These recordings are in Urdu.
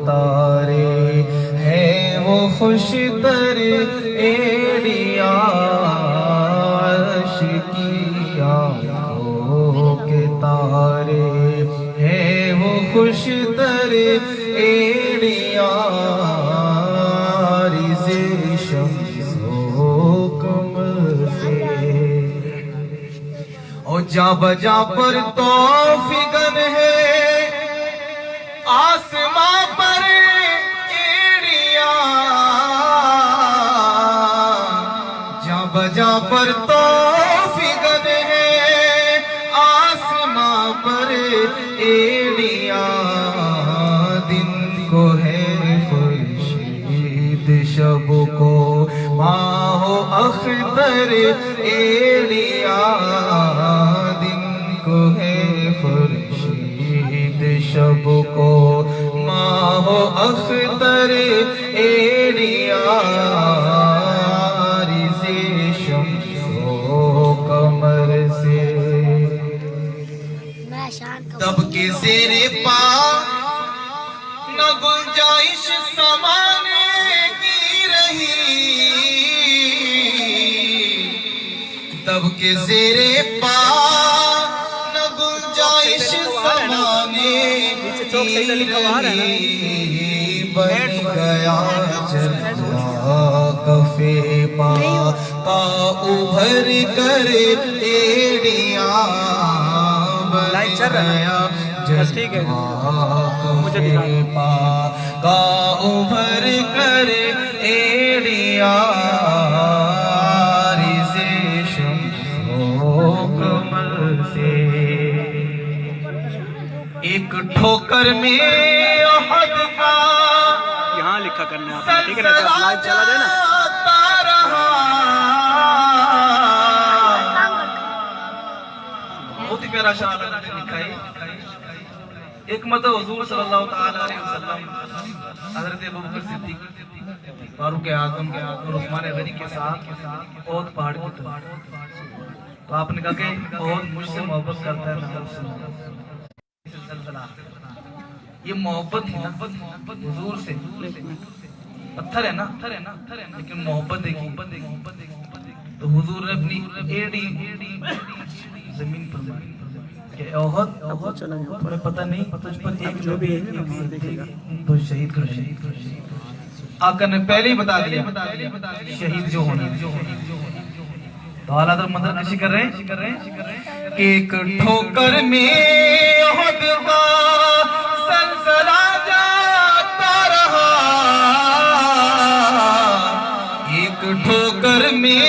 تارے ہیں وہ خوش تر ایڑیاں عرش کی آنکھوں کے تارے ہیں وہ خوش تر ایڑیاں عارض شمس و قمر سے اور جا بجا پر تو فگن ہے آسماں پر ایڑیاں جا بجا پر تو فگن ہے آسماں پر ایڑیاں دن کو ہے خورشید شب کو ماہ و اختر ایڑیاں دن کو ہے خورشید شب کو ماہ و اختر ایڑیاں عارض شمس و قمر سے تب کے زیر پا نہ گنجائش سمانے کی رہی تب کے زیر پا نہ گنجائش سمانے کی رہی بن گیا جلوہ کفِ پا کا ابھر کر ایڑیاں بن گیا جلوہ کفِ پا کا ابھر کر ایڑیاں عارض شمس و قمر سے ایک ٹھوکر میں احد کا یہاں لکھا کرنا ہے آپ ٹھیک ہے نا لائیو چلا جائے نا بہت ہی پیارا شعر لکھا ہے ایک مرتبہ حضور صلی اللہ تعالی علیہ وسلم حضرت ابوبکر صدیق فاروق اعظم اور عثمان غنی کے ساتھ احد پہاڑ کی طرف تو آپ نے کہا کہ احد مجھ سے محبت کرتا ہے میں اس سے زلزلہ یہ محبت ہی نا حضور سے پتھر ہے نا لیکن محبت دیکھی تو حضور نے اپنی ایڑی زمین پر ماری کہ احد تمہیں پتہ نہیں تجھ پر ایک جو بھی تو شہید کر آقا نے پہلے ہی بتا دیا شہید جو ہونا تو اعلیٰ حضرت منظر کشی کر رہے ہیں کہ ایک ٹھوکر میں احد کا سلسلہ جاتا رہا ایک ٹھوکر میں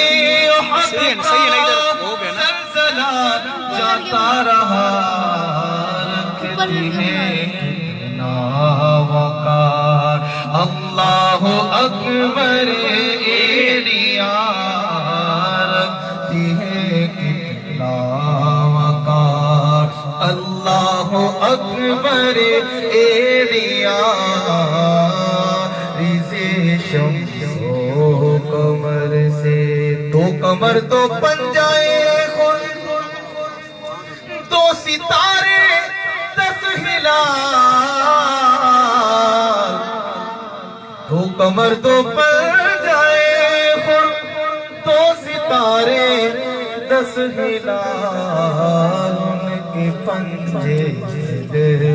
احد کا سلسلہ جاتا رہا رکھتی ہے کتنا وقار اللہ اکبر ایڑیاں رکھتی ہے کتنا وقار اللہ اکبر ایڑیاں عارض شمس و قمر سے دو کمر تو بن جائے خود دو ستارے 10 ہلال دو کمر تو بن جائے خود دو ستارے 10 ہلال ان کے پنجے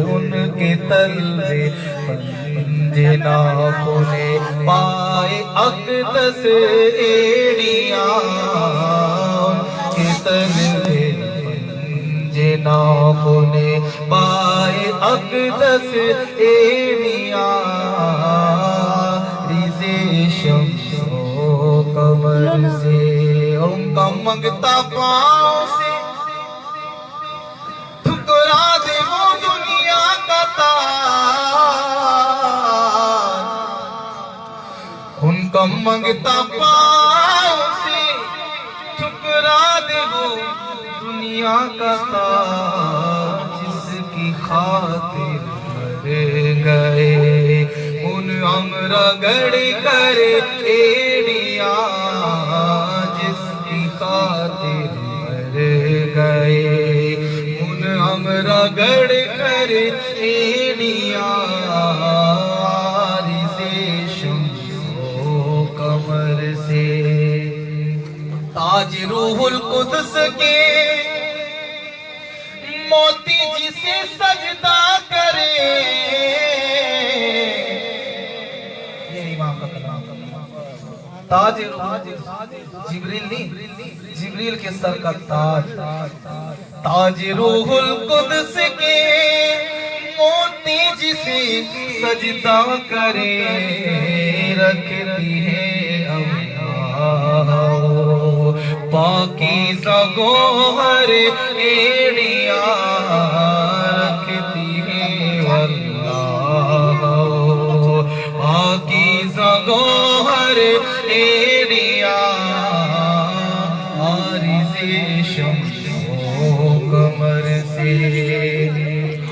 ان کے تلوے پنجے ناخنے پائے اقدس ایڑیاں ان کے تلوے پنجے ناخنے پائے اقدس ایڑیاں عارض شمس و قمر سے ان کا منگتا پاؤں سے ٹھکرا دے وہ دنیا کا تاج ان کا منگتا پاؤں سے ٹھکرا دے وہ دنیا کا تاج جس کی خاطر مر گئے ان عمر گڑ کر ایڑیاں جس کی خاطر مر گئے ان عمر گڑ کر ایڑیاں تاج روح القدس کے موتی جسے سجدہ کرے. یہ امام کا کلام. تاج جبریل نہیں، جبریل کے سر کا تاج. تاج روح القدس کے موتی جسے سجدہ کرے رکھتی ہے پاکیزہ گوہر ایڑیاں رکھتی ہے واللہ. پاکیزہ گوہر ایڑیاں عارض شمس و قمر سے.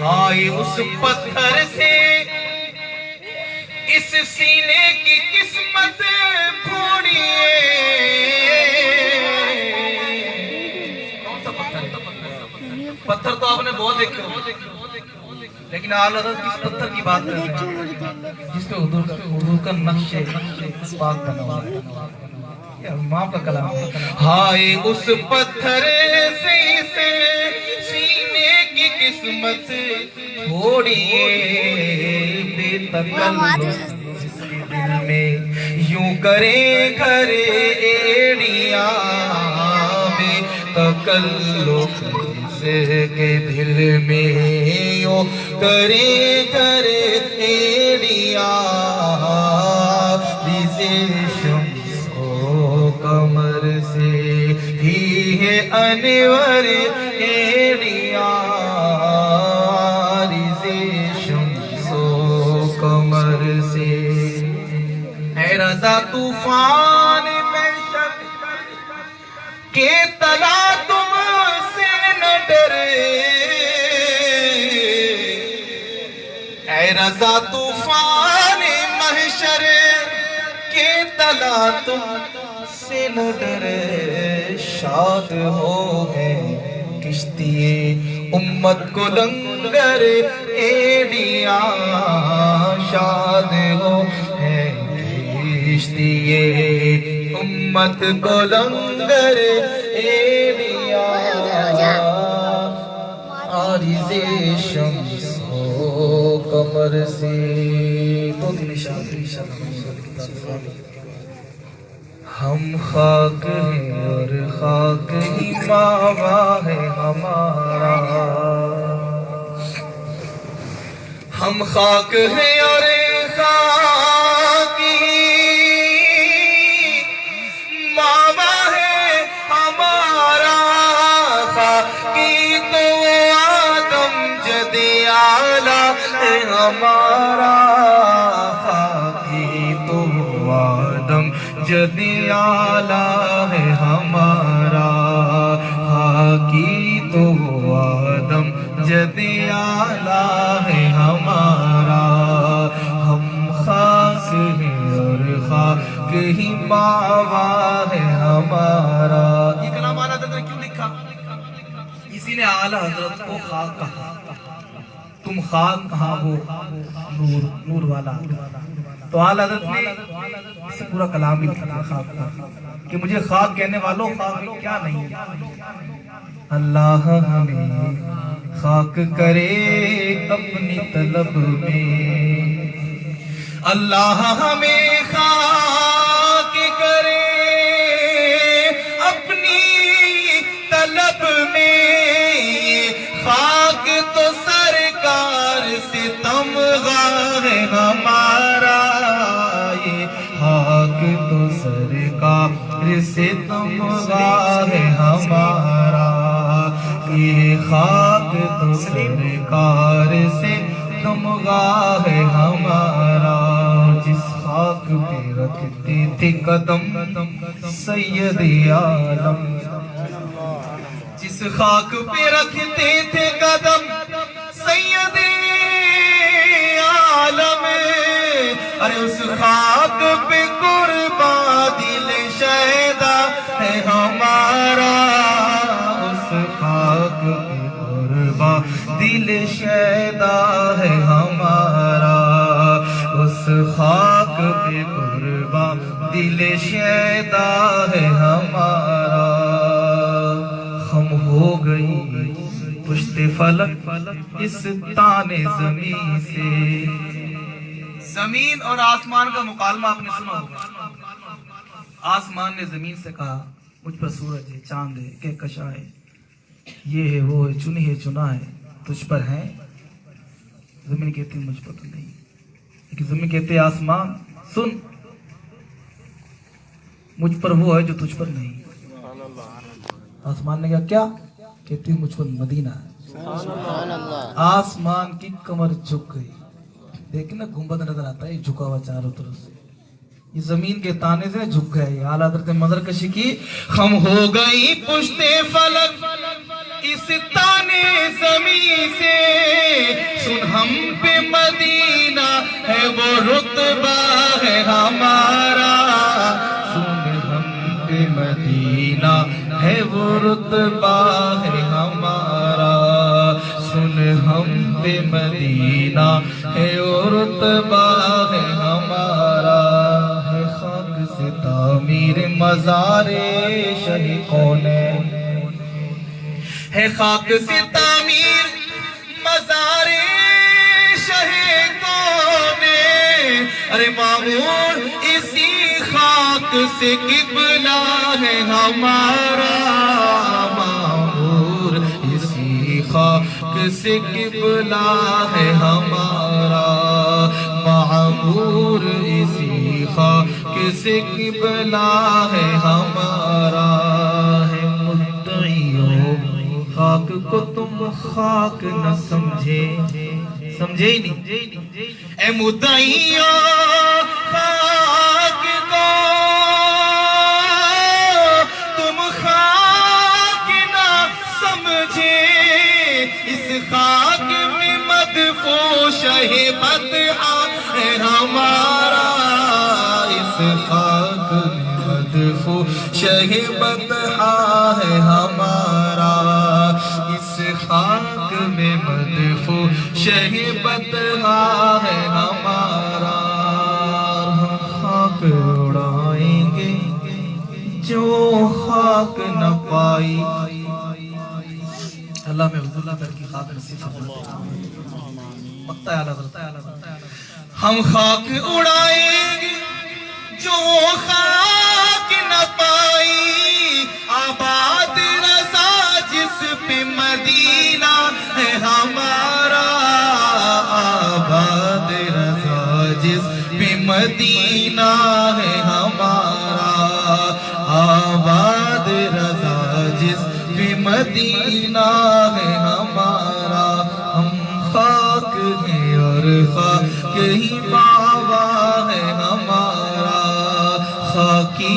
ہائے اس پتھر سے اس سینے کی قسمت پھوڑیے. پتھر تو آپ نے بہت دیکھے ہوئے، لیکن اعلیٰ حضرت کس پتھر کی بات کر رہے ہیں جس پہ حضور کا نقش پاک بنا ہوا ہے. یہ امام کا کلام. ہائے اس پتھر سے سینے کی قسمت چھوڑیے بے تکلف دل میں یوں کرے گھرے ایڑیاں بے تکلف کے دل میں یوں کرے گھرے ایڑیاں جسے شمس و قمر سے ہی ہے انور ایڑیاں جسے شمس و قمر سے. اے رضا طوفان میں شک کے تلا تم سے نہ ڈرے. اے رضا طوفان محشر کے تلا تم سے نہ ڈرے. شاد ہو گئے کشتی امت کو لنگر ایڑیاں. شاد ہو گئے کشتی امت کو لنگر ایڑیاں عارض شمس و قمر سے. دو دن ہم خاک ہیں اور خاک ہی ماوا ہے ہمارا. ہم خاک ہیں اور خاک ہی ماوا ہے ہمارا. خاکی تو آدم جد اعلیٰ ہے ہمارا. خاکی تو آدم جد اعلیٰ ہے ہمارا. خاکی تو آدم جد اعلیٰ ہے ہمارا. ہم خاک ہیں اور خاک ہی ماوا ہے ہمارا. یہ کلام اعلیٰ حضرت نے کیوں لکھا؟ اسی نے اعلیٰ حضرت کو خاک کہا. تم خاک کہاں ہو نور والا. تو اعلیٰ حضرت نے اسے پورا کلام ہی لکھا خاک کا کہ مجھے خاک کہنے والوں خاک کیا نہیں. اللہ ہمیں خاک کرے اپنی طلب میں. اللہ ہمیں خاک کرے اپنی طلب میں. خاک تو سرکار سے تمغہ ہے ہمارا. یہ خاک تو سرکار سے تمغہ ہے ہمارا. یہ خاک تو سرکار سے تمغہ ہے ہمارا. جس خاک پہ رکھتے تھے قدم سید عالم. جس خاک پہ رکھتے تھے قدم سید عالم. ارے اس خاک پہ قربان دل شہدا ہے ہمارا. اس خاک پہ قربان دل شہدا ہے ہمارا. اس خاک پہ قربان دل شہدا ہے ہمارا. فلک اس تانے زمین سے. زمین اور آسمان کا مکالمہ آپ نے سنا ہوگا. آسمان نے زمین سے کہا مجھ پر سورج ہے، چاند ہے، کہکشاں ہے، یہ ہے وہ ہے، چنی ہے چنا ہے، تجھ پر ہے. زمین کہتی مجھ پر تو نہیں. لیکن زمین کہتے آسمان سن، مجھ پر وہ ہے جو تجھ پر نہیں. آسمان نے کہا کیا؟ کہتی مجھ پر مدینہ ہے. آسمان کی کمر جھک گئی. دیکھیں نا گنبد نظر آتا ہے جھکا ہوا چاروں طرف سے. یہ زمین کے تانے سے جھک گئے. اعلیٰ حضرت مظہر کشی کی ہم ہو گئی پشت فلک اس تانے زمین سے. سن ہم پہ مدینہ ہے وہ رتبہ ہے ہمارا. سن ہم پہ مدینہ ہے وہ رتبہ ہے ہمارا. سن ہم پہ مدینہ ہے وہ رتبہ ہے ہمارا. ہے خاک سے تعمیر مزار شہ کونین، ہے خاک سے تعمیر مزار شہ کونین. ارے معمور اسی خاک سے قبلہ ہے ہمارا. معمور اسی خاک سے قبلہ ہے ہمارا. معمور اسی خاک سے قبلہ ہے ہمارا. ہے مدعیوں خاک کو تم خاک نہ سمجھے. سمجھے ہی نہیں. اے مدعیوں خاک کو تم خاک نہ سمجھے. اس خاک میں مدفون شہ بطحہ ہے ہمارا. اس خاک میں مدفون شہ بطحہ ہے ہمارا. اس خاک میں مدفون شہ بطحہ ہے ہمارا. ہم خاک اڑائیں گے جو خاک نہ پائی. اللہ میں حضور اللہ کی خاک نصیب فرمائے. مقطع اعلیٰ حضرت. ہم خاک اڑائیں گے جو خاک نہ پائی. آباد رضا جس پہ مدینہ ہے ہمارا. آباد رضا جس پہ مدینہ ہے ہمارا. آباد رضا جس پہ مدینہ ہے ہمارا. ہم خاک ہیں اور خاک ہی باوا ہے ہمارا. خاکی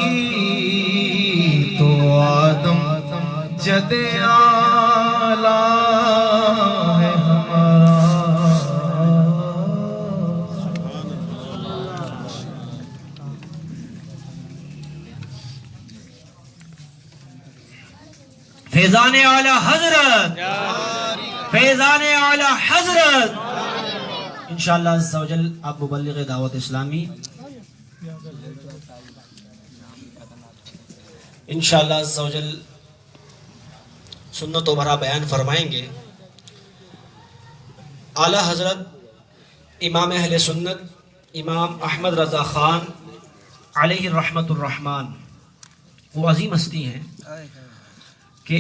تو آدم جد اعلیٰ ہے ہمارا. فیضان اعلی حضرت، فیضان اعلی حضرت. انشاءاللہ عز و جل آپ مبلغ دعوت اسلامی انشاءاللہ عز و جل سنت و بھرا بیان فرمائیں گے. اعلی حضرت امام اہل سنت امام احمد رضا خان علیہ رحمت الرحمن وہ عظیم ہستی ہیں کہ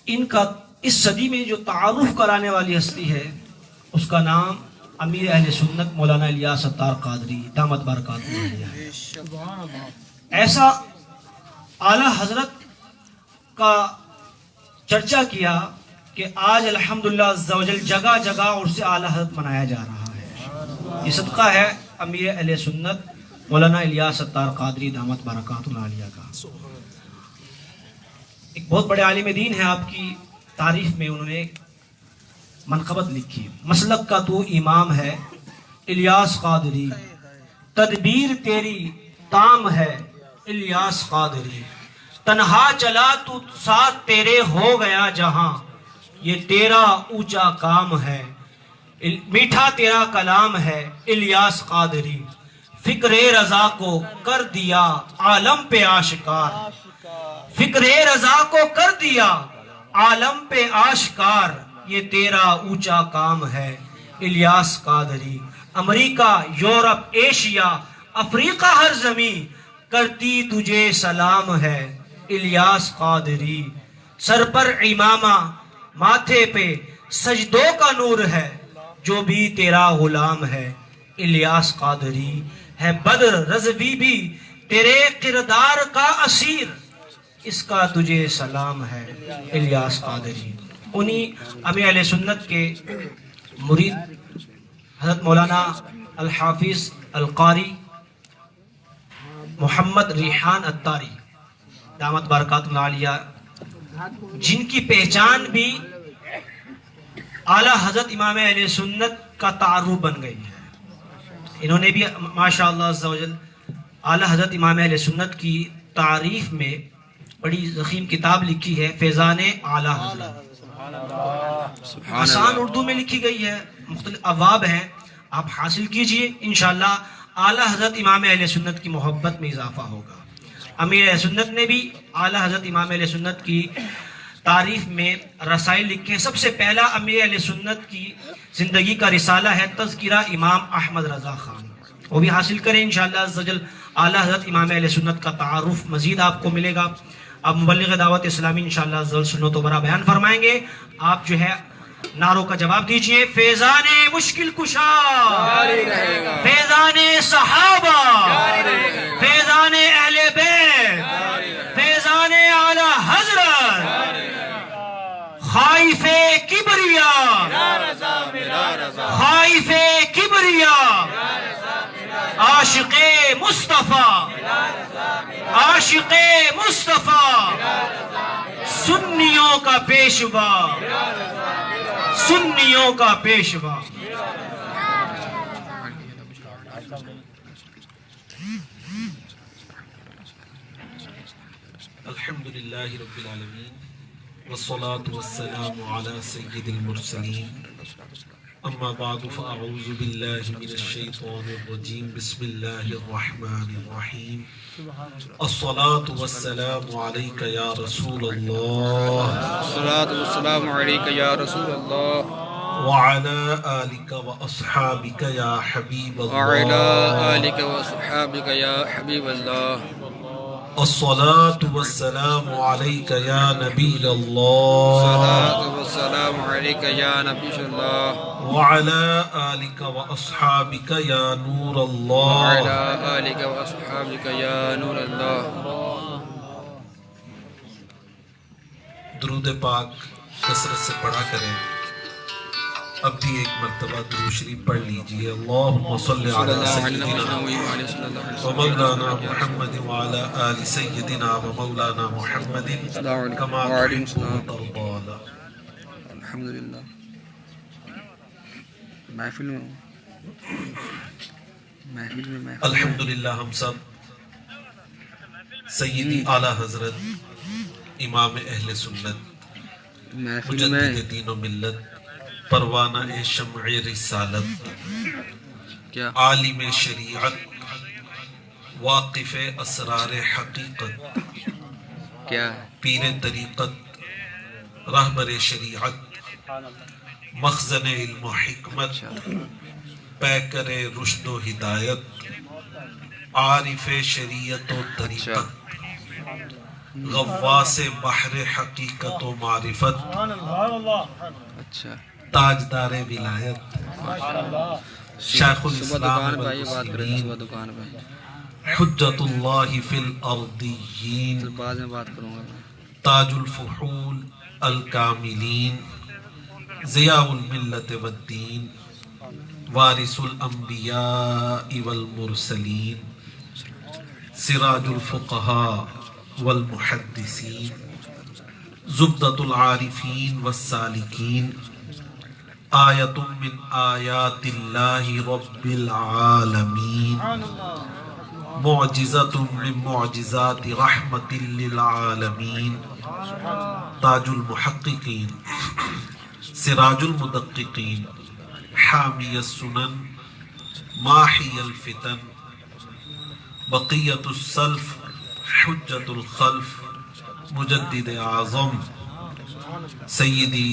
ان کا اس صدی میں جو تعارف کرانے والی ہستی ہے اس کا نام امیر اہل سنت مولانا الیاس ستار قادری دامت برکاتہ ہے. ایسا اعلیٰ حضرت کا چرچا کیا کہ آج الحمدللہ عز و جل جگہ جگہ عرس اعلیٰ حضرت منایا جا رہا ہے. یہ صدقہ ہے امیر اہل سنت مولانا الیاس ستار قادری دامت برکاتہ العالیہ کا. ایک بہت بڑے عالم دین ہے. آپ کی تعریف میں انہوں نے منقبت لکھی. مسلک کا تو امام ہے الیاس قادری، تدبیر تیری تام ہے الیاس قادری. تنہا چلا تو ساتھ تیرے ہو گیا جہاں، یہ تیرا اونچا کام ہے. میٹھا تیرا کلام ہے الیاس قادری. فکر رضا کو کر دیا عالم پہ آشکار. فکر رضا کو کر دیا عالم پہ آشکار. یہ تیرا اونچا کام ہے الیاس قادری. امریکہ، یورپ، ایشیا، افریقہ، ہر زمین کرتی تجھے سلام ہے الیاس قادری. سر پر عمامہ، ماتھے پہ سجدوں کا نور ہے، جو بھی تیرا غلام ہے الیاس قادری. ہے بدر رضوی بھی تیرے کردار کا اسیر، اس کا تجھے سلام ہے الیاس قادری. انہی امیر اہل سنت کے مرید حضرت مولانا الحافظ القاری محمد ریحان اتاری دامت برکات اللہ علیہ، جن کی پہچان بھی اعلیٰ حضرت امام اہل سنت کا تعارف بن گئی ہے. انہوں نے بھی ماشاءاللہ عز و جل اعلیٰ حضرت امام اہل سنت کی تعریف میں بڑی ضخیم کتاب لکھی ہے، فیضان اعلیٰ حضرت. آسان اردو میں لکھی گئی ہے، مختلف ابواب ہیں، آپ حاصل کیجئے، انشاءاللہ اعلیٰ حضرت امام اہل سنت کی محبت میں اضافہ ہوگا. امیر اہل سنت نے بھی اعلیٰ حضرت امام اہل سنت کی تعریف میں رسائل لکھے. سب سے پہلا امیر اہل سنت کی زندگی کا رسالہ ہے تذکرہ امام احمد رضا خان، وہ بھی حاصل کریں انشاءاللہ عز و جل. اعلیٰ حضرت امام اہل سنت کا تعارف مزید آپ کو ملے گا. اب مبلغ دعوت اسلامی انشاءاللہ عز و جل سنت و برا بیان فرمائیں گے. آپ جو ہے نعروں کا جواب دیجئے. فیضان مشکل کشا، فیضان صحابہ، فیضان اہل بیت، فیضان اعلیٰ حضرت، خائف کبریا، خائف کبریا، عاشق مصطفیٰ، عاشق مصطفیٰ، سنیوں کا پیشوا، سنیوں کا پیشوا. الحمدللہ رب العالمین والصلاة والسلام على سید المرسلین. اما بعد فاعوذ باللہ من الشیطان الرجیم. بسم اللہ الرحمن الرحیم. الصلاة والسلام علیک یا رسول اللہ، الصلاة والسلام علیک یا رسول اللہ، وعلى آلک واصحابک یا حبیب وعلی اللہ. آلک وصحابک یا حبیب اللہ، الصلاة والسلام علیک یا نبی اللہ، الصلاة والسلام علیک یا نبی اللہ، وعلى آلک واصحابک یا نور وعلی اللہ. آلک واصحابک یا نور اللہ. درود پاک کثرت سے پڑھا کریں. اب بھی ایک مرتبہ درود شریف پڑھ لیجئے. اللہم صلی صلی علی اللہ علیہ سیدنا وسلم ومولانا محمد وعلى آل سیدنا ومولانا محمد کما تحب وترضى. الحمدللہ. محفل میں الحمدللہ ہم سب سیدی اعلیٰ حضرت امام اہل سنت محفل میں مجدد دین و ملت پروانہ شمع رسالت کیا عالم شریعت واقف اسرار حقیقت کیا پیر طریقت رہبر شریعت مخزن علم و حکمت پیکر رشد و ہدایت عارف شریعت و طریقت غواص بحر حقیقت و معرفت اچھا تاجدار ولایت شیخ صبح دکان الاسلام پہ آئیے بات کریں صبح والمسلمین دکان پہ حجت اللہ فی الارضیین پھر بعد میں بات کروں گا. تاج الفحول الکاملین ضیاء الملت والدین وارث الانبیاء والمرسلین سراج الفقہاء والمحدثین زبدۃ العارفین والسالکین آیت من آیات اللہ رب العالمین معجزۃ من معجزات رحمت للعالمین تاج المحققین سراج المدققین حامی السنن ماحی الفتن بقیت السلف حجت الخلف مجدد اعظم سیدی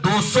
200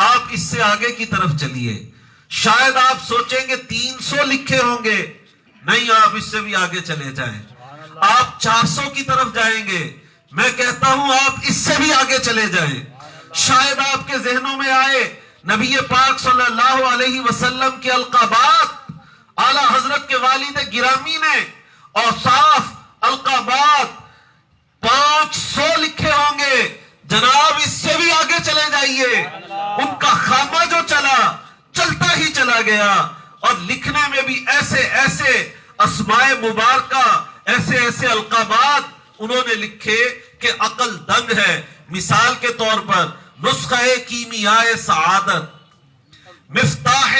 آپ اس سے آگے کی طرف چلیے. شاید آپ سوچیں گے 300 لکھے ہوں گے. نہیں، آپ اس سے بھی آگے چلے جائیں. آپ 400 کی طرف جائیں گے. میں کہتا ہوں آپ اس سے بھی آگے چلے جائیں. شاید آپ کے ذہنوں میں آئے نبی پاک صلی اللہ علیہ وسلم کے القابات، اعلی حضرت کے والد گرامی نے اوصاف القابات 500 لکھے ہوں گے. جناب اس سے بھی آگے چلے جائیے. ان کا خامہ جو چلتا ہی چلا گیا، اور لکھنے میں بھی ایسے ایسے اسماء مبارکہ، ایسے ایسے القابات انہوں نے لکھے کہ عقل دنگ ہے. مثال کے طور پر نسخہ کیمیائے سعادت، مفتاح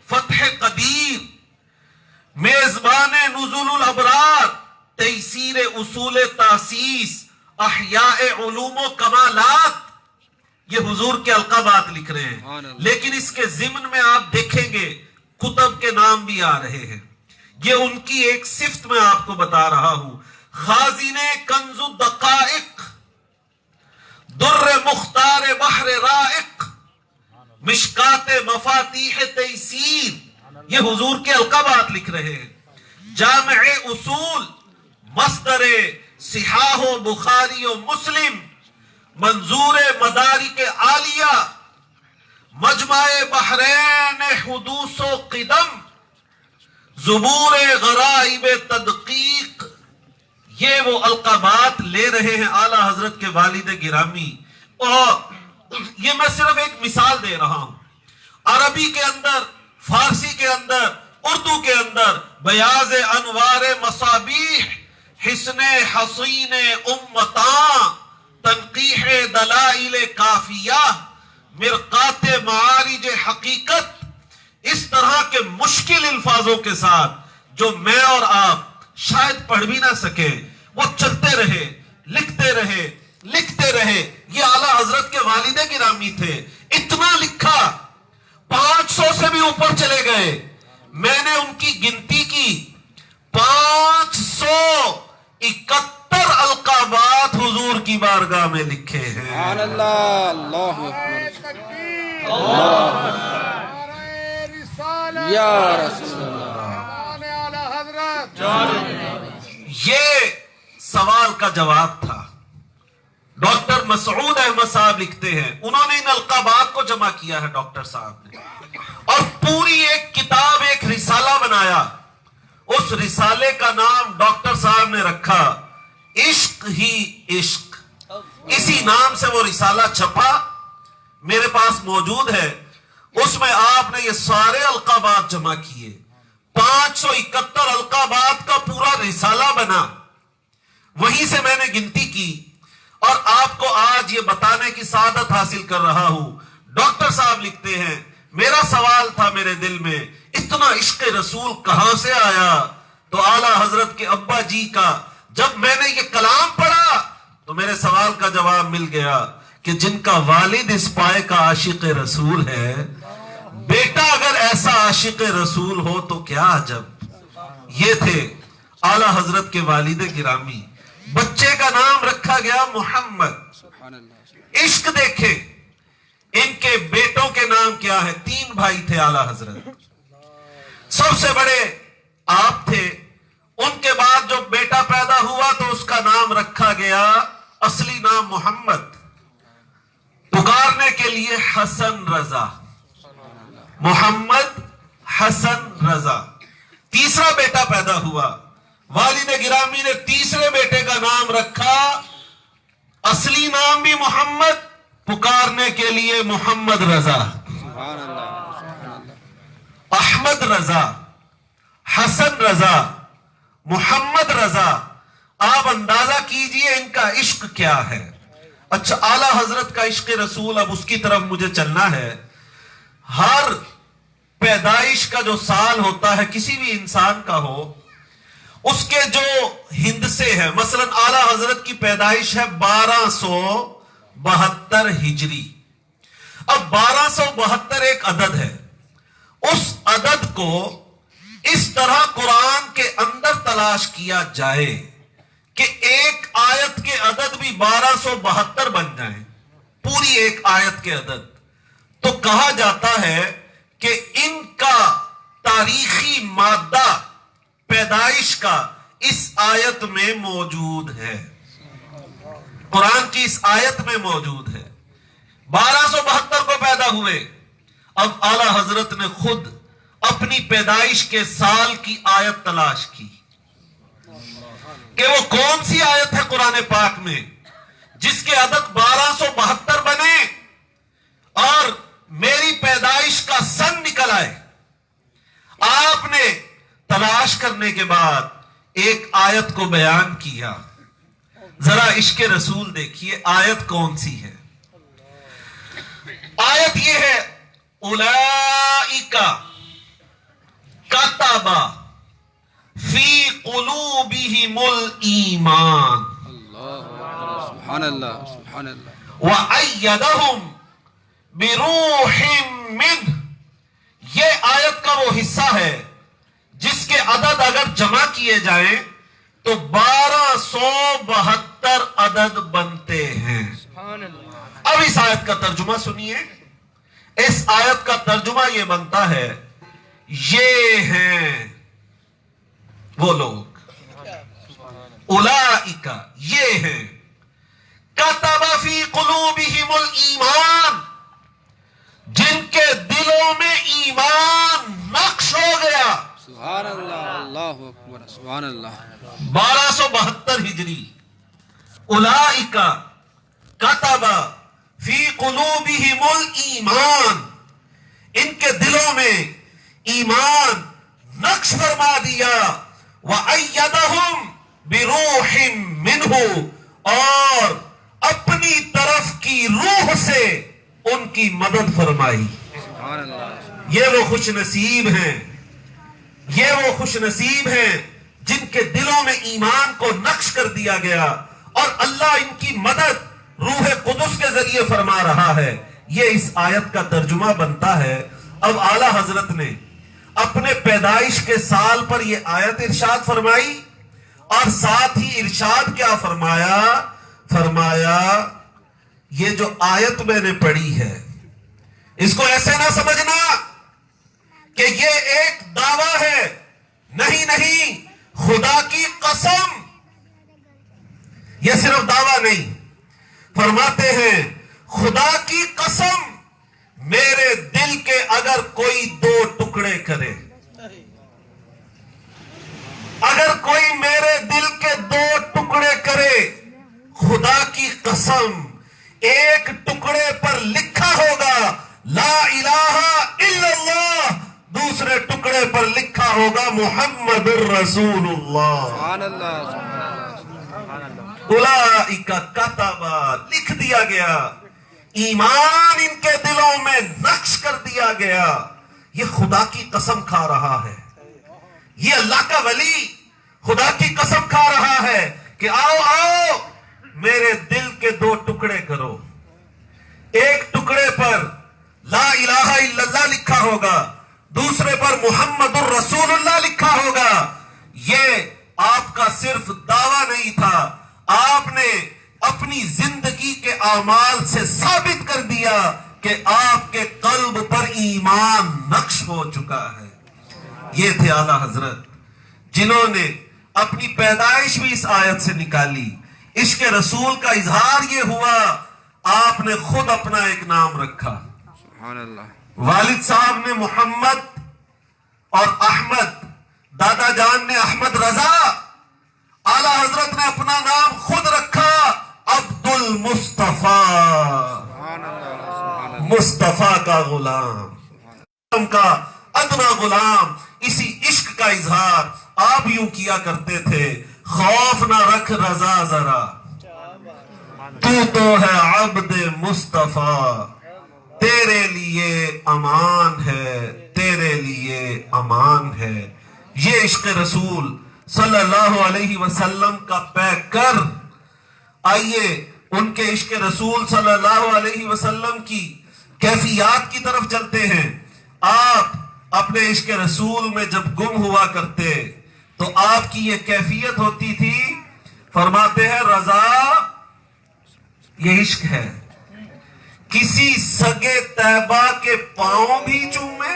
فتح قدیر، میزبان نزول الابرار، تیسیر اصول تاسیس، احیاء علوم و کمالات، یہ حضور کے القابات لکھ رہے ہیں. لیکن اس کے ضمن میں آپ دیکھیں گے کتب کے نام بھی آ رہے ہیں. یہ ان کی ایک صفت میں آپ کو بتا رہا ہوں. خازن کنز الدقائق، در مختار بحر رائق، مشکات مفاتیح تیسیر، یہ حضور کے القابات لکھ رہے ہیں. جامع اصول، مصدر صحاح و بخاری و مسلم، منظور مدارک عالیہ، مجمع بحرین حدوث و قدم، زبور غرائب تدقیق، یہ وہ القابات لے رہے ہیں اعلی حضرت کے والد گرامی. اور یہ میں صرف ایک مثال دے رہا ہوں. عربی کے اندر، فارسی کے اندر، اردو کے اندر بیاض انوار مصابیح، حسن حسین امتاں، تنقیح دلائل کافیہ، مرقات معارج حقیقت، اس طرح کے مشکل الفاظوں کے ساتھ جو میں اور آپ شاید پڑھ بھی نہ سکے، وہ چلتے رہے، لکھتے رہے، لکھتے رہے. یہ اعلیٰ حضرت کے والد گرامی تھے. اتنا لکھا، 500 سے بھی اوپر چلے گئے. میں نے ان کی گنتی کی، 571 القابات حضور کی بارگاہ میں لکھے ہیں. سبحان اللہ. اللہ اکبر یا رسول اللہ. یہ سوال کا جواب تھا. ڈاکٹر مسعود احمد صاحب لکھتے ہیں، انہوں نے ان القابات کو جمع کیا ہے ڈاکٹر صاحب نے، اور پوری ایک کتاب، ایک رسالہ بنایا. اس رسالے کا نام ڈاکٹر صاحب نے رکھا عشق ہی عشق. اسی نام سے وہ رسالہ چھپا، میرے پاس موجود ہے. اس میں آپ نے یہ سارے القابات جمع کیے. 571 القابات کا پورا رسالہ بنا. وہیں سے میں نے گنتی کی اور آپ کو آج یہ بتانے کی سعادت حاصل کر رہا ہوں. ڈاکٹر صاحب لکھتے ہیں، میرا سوال تھا میرے دل میں، اتنا عشق رسول کہاں سے آیا؟ تو اعلیٰ حضرت کے ابا جی کا جب میں نے یہ کلام پڑھا تو میرے سوال کا جواب مل گیا کہ جن کا والد اس پائے کا عاشق رسول ہے، بیٹا اگر ایسا عاشق رسول ہو تو کیا عجب. یہ تھے اعلیٰ حضرت کے والد گرامی. بچے کا نام رکھا گیا محمد. عشق دیکھیں، ان کے بیٹوں کے نام کیا ہے؟ 3 بھائی تھے اعلیٰ حضرت. سب سے بڑے آپ تھے. ان کے بعد جو بیٹا پیدا ہوا تو اس کا نام رکھا گیا، اصلی نام محمد، پکارنے کے لیے حسن رضا. محمد حسن رضا. تیسرا بیٹا پیدا ہوا، والد گرامی نے تیسرے بیٹے کا نام رکھا، اصلی نام بھی محمد، پکارنے کے لیے محمد رضا. احمد رضا، حسن رضا، محمد رضا. آپ اندازہ کیجئے ان کا عشق کیا ہے. اچھا، اعلیٰ حضرت کا عشق رسول، اب اس کی طرف مجھے چلنا ہے. ہر پیدائش کا جو سال ہوتا ہے کسی بھی انسان کا ہو، اس کے جو ہندسے ہیں، مثلا اعلیٰ حضرت کی پیدائش ہے 1272 ہجری. اب 1272 ایک عدد ہے. اس عدد کو اس طرح قرآن کے اندر تلاش کیا جائے کہ ایک آیت کے عدد بھی 1272 بن جائیں، پوری ایک آیت کے عدد. تو کہا جاتا ہے کہ ان کا تاریخی مادہ پیدائش کا اس آیت میں موجود ہے، قرآن کی اس آیت میں موجود ہے۔ 1272 کو پیدا ہوئے۔ اب اعلیٰ حضرت نے خود اپنی پیدائش کے سال کی آیت تلاش کی کہ وہ کون سی آیت ہے قرآن پاک میں جس کے عدد 1272 بنے اور میری پیدائش کا سن نکل آئے۔ آپ نے تلاش کرنے کے بعد ایک آیت کو بیان کیا۔ ذرا عشق رسول دیکھیے آیت کون سی ہے۔ آیت یہ ہے اولئک کتب فی قلوبہم الایمان سبحان اللہ سبحان اللہ وَأَيَّدَهُمْ بِرُوحٍ مِّنْهُ۔ یہ آیت کا وہ حصہ ہے جس کے عدد اگر جمع کیے جائیں تو 1272 عدد بنتے ہیں۔ اب اس آیت کا ترجمہ سنیے۔ اس آیت کا ترجمہ یہ بنتا ہے، یہ ہیں وہ لوگ، اولئک یہ ہیں، کتب فی قلوبہم الایمان جن کے دلوں میں ایمان نقش ہو گیا۔ سبحان اللہ اللہ اکبر سبحان اللہ۔ 1272 ہجری۔ اولئک کتب فی قلوبہم الایمان، ان کے دلوں میں ایمان نقش فرما دیا۔ وَأَيَّدَهُمْ بِرُوحٍ مِّنْهُ، اور اپنی طرف کی روح سے ان کی مدد فرمائی۔ سبحان اللہ۔ یہ وہ خوش نصیب ہیں، یہ وہ خوش نصیب ہیں جن کے دلوں میں ایمان کو نقش کر دیا گیا اور اللہ ان کی مدد روح قدس کے ذریعے فرما رہا ہے۔ یہ اس آیت کا ترجمہ بنتا ہے۔ اب اعلیٰ حضرت نے اپنے پیدائش کے سال پر یہ آیت ارشاد فرمائی اور ساتھ ہی ارشاد کیا فرمایا؟ فرمایا یہ جو آیت میں نے پڑھی ہے اس کو ایسے نہ سمجھنا کہ یہ ایک دعویٰ ہے، نہیں نہیں، خدا کی قسم یہ صرف دعویٰ نہیں، فرماتے ہیں خدا کی قسم میرے دل کے اگر کوئی 2 ٹکڑے کرے، اگر کوئی میرے دل کے 2 ٹکڑے کرے، خدا کی قسم ایک ٹکڑے پر لکھا ہوگا لا الہ الا اللہ، دوسرے ٹکڑے پر لکھا ہوگا محمد الرسول اللہ۔ سبحان اللہ سبحان اللہ۔ اولئک کتب، لکھ دیا گیا، ایمان ان کے دلوں میں نقش کر دیا گیا۔ یہ خدا کی قسم کھا رہا ہے، یہ اللہ کا ولی خدا کی قسم کھا رہا ہے کہ آؤ آؤ میرے دل کے 2 ٹکڑے کرو، ایک ٹکڑے پر لا الہ الا اللہ لکھا ہوگا، دوسرے پر محمد الرسول اللہ لکھا ہوگا۔ یہ آپ کا صرف دعویٰ نہیں تھا، آپ نے اپنی زندگی کے اعمال سے ثابت کر دیا کہ آپ کے قلب پر ایمان نقش ہو چکا ہے۔ یہ تھے اعلیٰ حضرت جنہوں نے اپنی پیدائش بھی اس آیت سے نکالی۔ عشق رسول کا اظہار یہ ہوا، آپ نے خود اپنا ایک نام رکھا، سبحان اللہ۔ والد صاحب نے محمد اور احمد، دادا جان نے احمد رضا، اعلیٰ حضرت نے اپنا نام خود رکھا عبد المصطفیٰ، سبحان اللہ سبحان اللہ۔ مصطفیٰ کا غلام، کا ادنا غلام۔ اسی عشق کا اظہار آپ یوں کیا کرتے تھے، خوف نہ رکھ رضا ذرا، تو ہے عبد مصطفیٰ، تیرے لیے امان ہے، تیرے لیے امان ہے۔ یہ عشق رسول صلی اللہ علیہ وسلم کا پیکر۔ آئیے ان کے عشق رسول صلی اللہ علیہ وسلم کی کیفیات کی طرف چلتے ہیں۔ آپ اپنے عشق رسول میں جب گم ہوا کرتے تو آپ کی یہ کیفیت ہوتی تھی، فرماتے ہیں رضا یہ عشق ہے کسی سگے طیبہ کے پاؤں بھی چومے.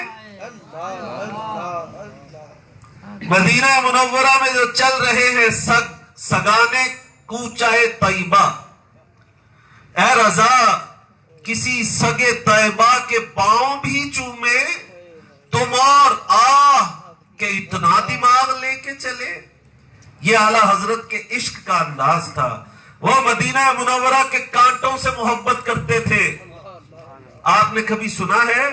مدینہ منورہ میں جو چل رہے ہیں سگانے کوچائے طیبہ، اے رضا کسی سگے طیبہ کے پاؤں بھی چومے، تم اور کہ اتنا دماغ لے کے چلے. یہ اعلیٰ حضرت کے عشق کا انداز تھا. وہ مدینہ منورہ کے کانٹوں سے محبت کرتے تھے. آپ نے کبھی سنا ہے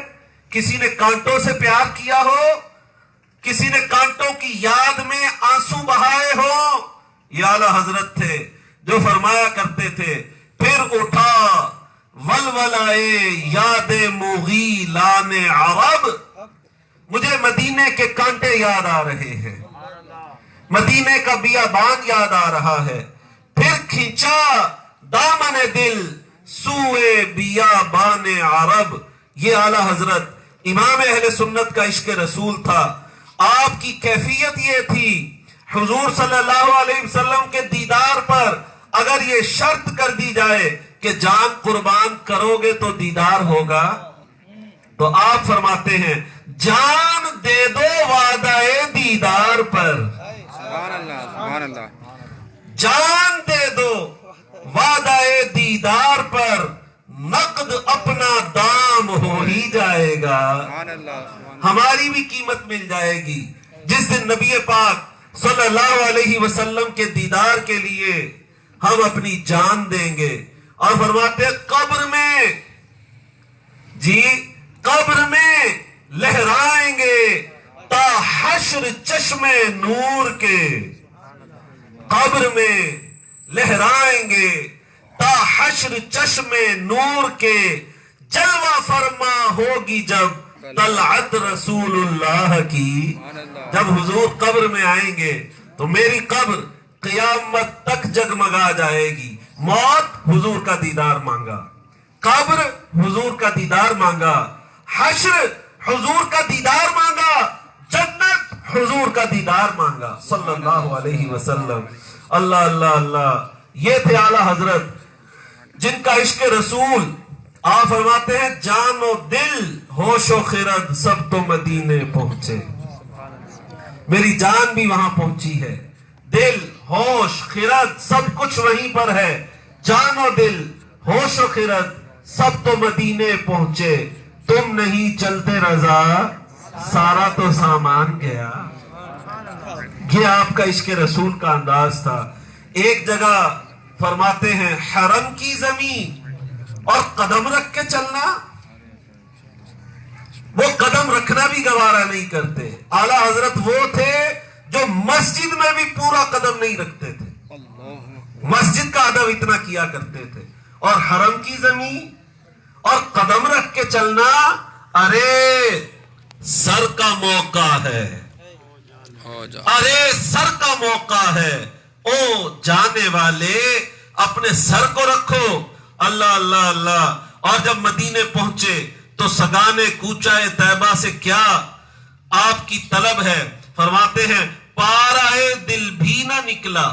کسی نے کانٹوں سے پیار کیا ہو؟ کسی نے کانٹوں کی یاد میں آنسو بہائے ہو؟ یہ اعلیٰ حضرت تھے جو فرمایا کرتے تھے پھر اٹھا ولولائے یاد مغیلان عرب. مجھے مدینے کے کانٹے یاد آ رہے ہیں، مدینے کا بیابان یاد آ رہا ہے. پھر کھینچا دامن دل سوئے بیابان عرب. یہ اعلیٰ حضرت امام اہل سنت کا عشق رسول تھا. آپ کی کیفیت یہ تھی، حضور صلی اللہ علیہ وسلم کے دیدار پر اگر یہ شرط کر دی جائے کہ جان قربان کرو گے تو دیدار ہوگا، تو آپ فرماتے ہیں جان دے دو وعدہ دیدار پر. سبحان اللہ سبحان اللہ. جان دے دو وعدہ دیدار پر، نقد اپنا دام ہو ہی جائے گا. سبحان اللہ. ہماری بھی قیمت مل جائے گی جس دن نبی پاک صلی اللہ علیہ وسلم کے دیدار کے لیے ہم اپنی جان دیں گے. اور فرماتے ہیں قبر میں، جی قبر میں لہرائیں گے تا حشر چشم نور کے. قبر میں لہرائیں گے تا حشر چشم نور کے. جلوہ فرما ہوگی جب طلعت رسول اللہ کی. جب حضور قبر میں آئیں گے تو میری قبر قیامت تک جگمگا جائے گی. موت حضور کا دیدار مانگا، قبر حضور کا دیدار مانگا، حشر حضور کا دیدار مانگا، جنت حضور کا دیدار مانگا صلی اللہ علیہ وسلم. اللہ اللہ اللہ. یہ تھے اعلیٰ حضرت جن کا عشق رسول. آپ فرماتے ہیں جان و دل ہوش و خرد سب تو مدینے پہنچے. میری جان بھی وہاں پہنچی ہے، دل ہوش خرد سب کچھ وہیں پر ہے. جان و دل ہوش و خرد سب تو مدینے پہنچے. تم نہیں چلتے رضا سارا تو سامان گیا. یہ آپ کا عشق رسول کا انداز تھا. ایک جگہ فرماتے ہیں حرم کی زمین اور قدم رکھ کے چلنا، وہ قدم رکھنا بھی گوارا نہیں کرتے. اعلیٰ حضرت وہ تھے جو مسجد میں بھی پورا قدم نہیں رکھتے تھے، مسجد کا ادب اتنا کیا کرتے تھے. اور حرم کی زمین اور قدم رکھ کے چلنا، ارے سر کا موقع ہے، ارے سر کا موقع ہے. او جانے والے اپنے سر کو رکھو. اللہ اللہ اللہ. اور جب مدینے پہنچے تو سگانے کوچائے طیبہ سے کیا آپ کی طلب ہے؟ فرماتے ہیں پارائے دل بھی نہ نکلا،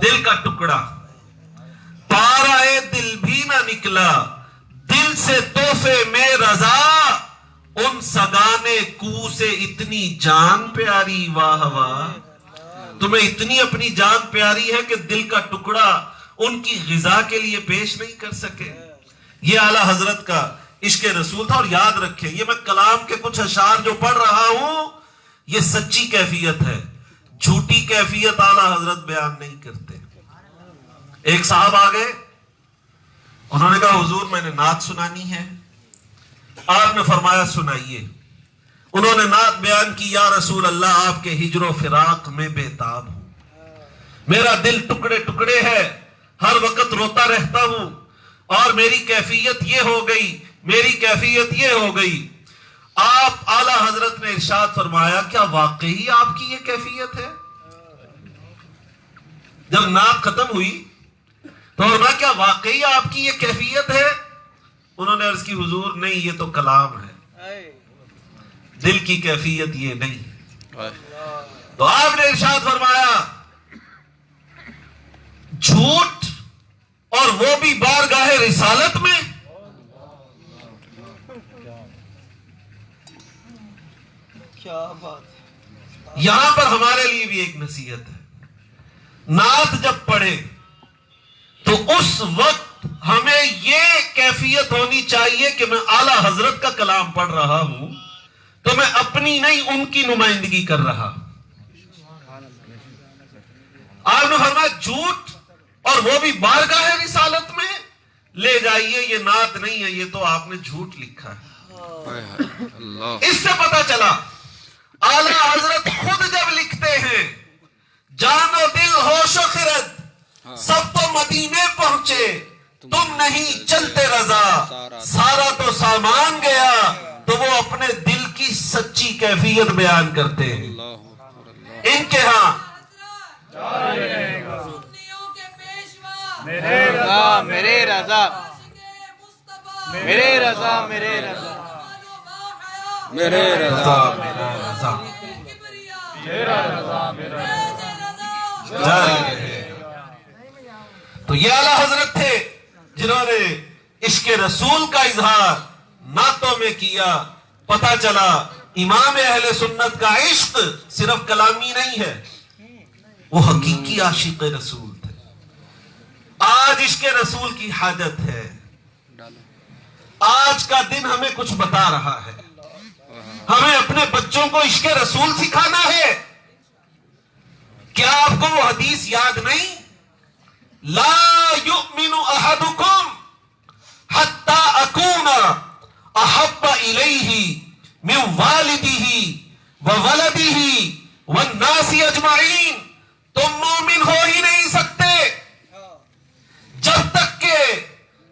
دل کا ٹکڑا پارائے دل بھی نہ نکلا. دل سے تحفے میں رضا ان سگانے کو سے اتنی جان پیاری. واہ واہ. تمہیں اتنی اپنی جان پیاری ہے کہ دل کا ٹکڑا ان کی غذا کے لیے پیش نہیں کر سکے. یہ اعلیٰ حضرت کا عشق رسول تھا. اور یاد رکھیں یہ میں کلام کے کچھ اشعار جو پڑھ رہا ہوں یہ سچی کیفیت ہے، جھوٹی کیفیت اعلیٰ حضرت بیان نہیں کرتے. ایک صاحب آ گئے، انہوں نے کہا حضور میں نے نعت سنانی ہے. آپ نے فرمایا سنائیے. انہوں نے نعت بیان کی. یا رسول اللہ آپ کے ہجر و فراق میں بےتاب ہوں، میرا دل ٹکڑے ٹکڑے ہے، ہر وقت روتا رہتا ہوں، اور میری کیفیت یہ ہو گئی، میری کیفیت یہ ہو گئی. آپ اعلیٰ حضرت نے ارشاد فرمایا کیا واقعی آپ کی یہ کیفیت ہے؟ جب نعت ختم ہوئی تو فرمایا کیا واقعی آپ کی یہ کیفیت ہے؟ انہوں نے عرض کی حضور نہیں یہ تو کلام ہے، دل کی کیفیت یہ نہیں. تو آپ نے ارشاد فرمایا جھوٹ اور وہ بھی بارگاہ رسالت میں. یہاں پر ہمارے لیے بھی ایک نصیحت ہے، نعت جب پڑھے تو اس وقت ہمیں یہ کیفیت ہونی چاہیے کہ میں اعلیٰ حضرت کا کلام پڑھ رہا ہوں تو میں اپنی نہیں ان کی نمائندگی کر رہا۔ آپ نے فرمایا جھوٹ اور وہ بھی بارگاہ رسالت میں لے جائیے، یہ نعت نہیں ہے، یہ تو آپ نے جھوٹ لکھا ہے۔ اس سے پتا چلا اعلیٰ حضرت خود جب لکھتے ہیں جان و دل ہوش و خرد سب تو مدینے پہنچے تم نہیں چلتے رضا، سارا تو سامان گیا، تو وہ اپنے دل کی سچی کیفیت بیان کرتے ہیں۔ ان کے ہاں میرے رضا میرے رضا میرے رضا میرے رضا میرے رضا تو یہ اعلیٰ حضرت تھے جنہوں نے عشق رسول کا اظہار نعتوں میں کیا۔ پتا چلا امام اہل سنت کا عشق صرف کلامی نہیں ہے، وہ حقیقی عاشق رسول تھے۔ آج عشق رسول کی حاجت ہے، آج کا دن ہمیں کچھ بتا رہا ہے، ہمیں اپنے بچوں کو عشق رسول سکھانا ہے۔ کیا آپ کو وہ حدیث یاد نہیں؟ لا یؤمن احدکم حتی اکون احب الیہ من والدہ وولدہ والناس اجمعین۔ تم مومن ہو ہی نہیں سکتے جب تک کہ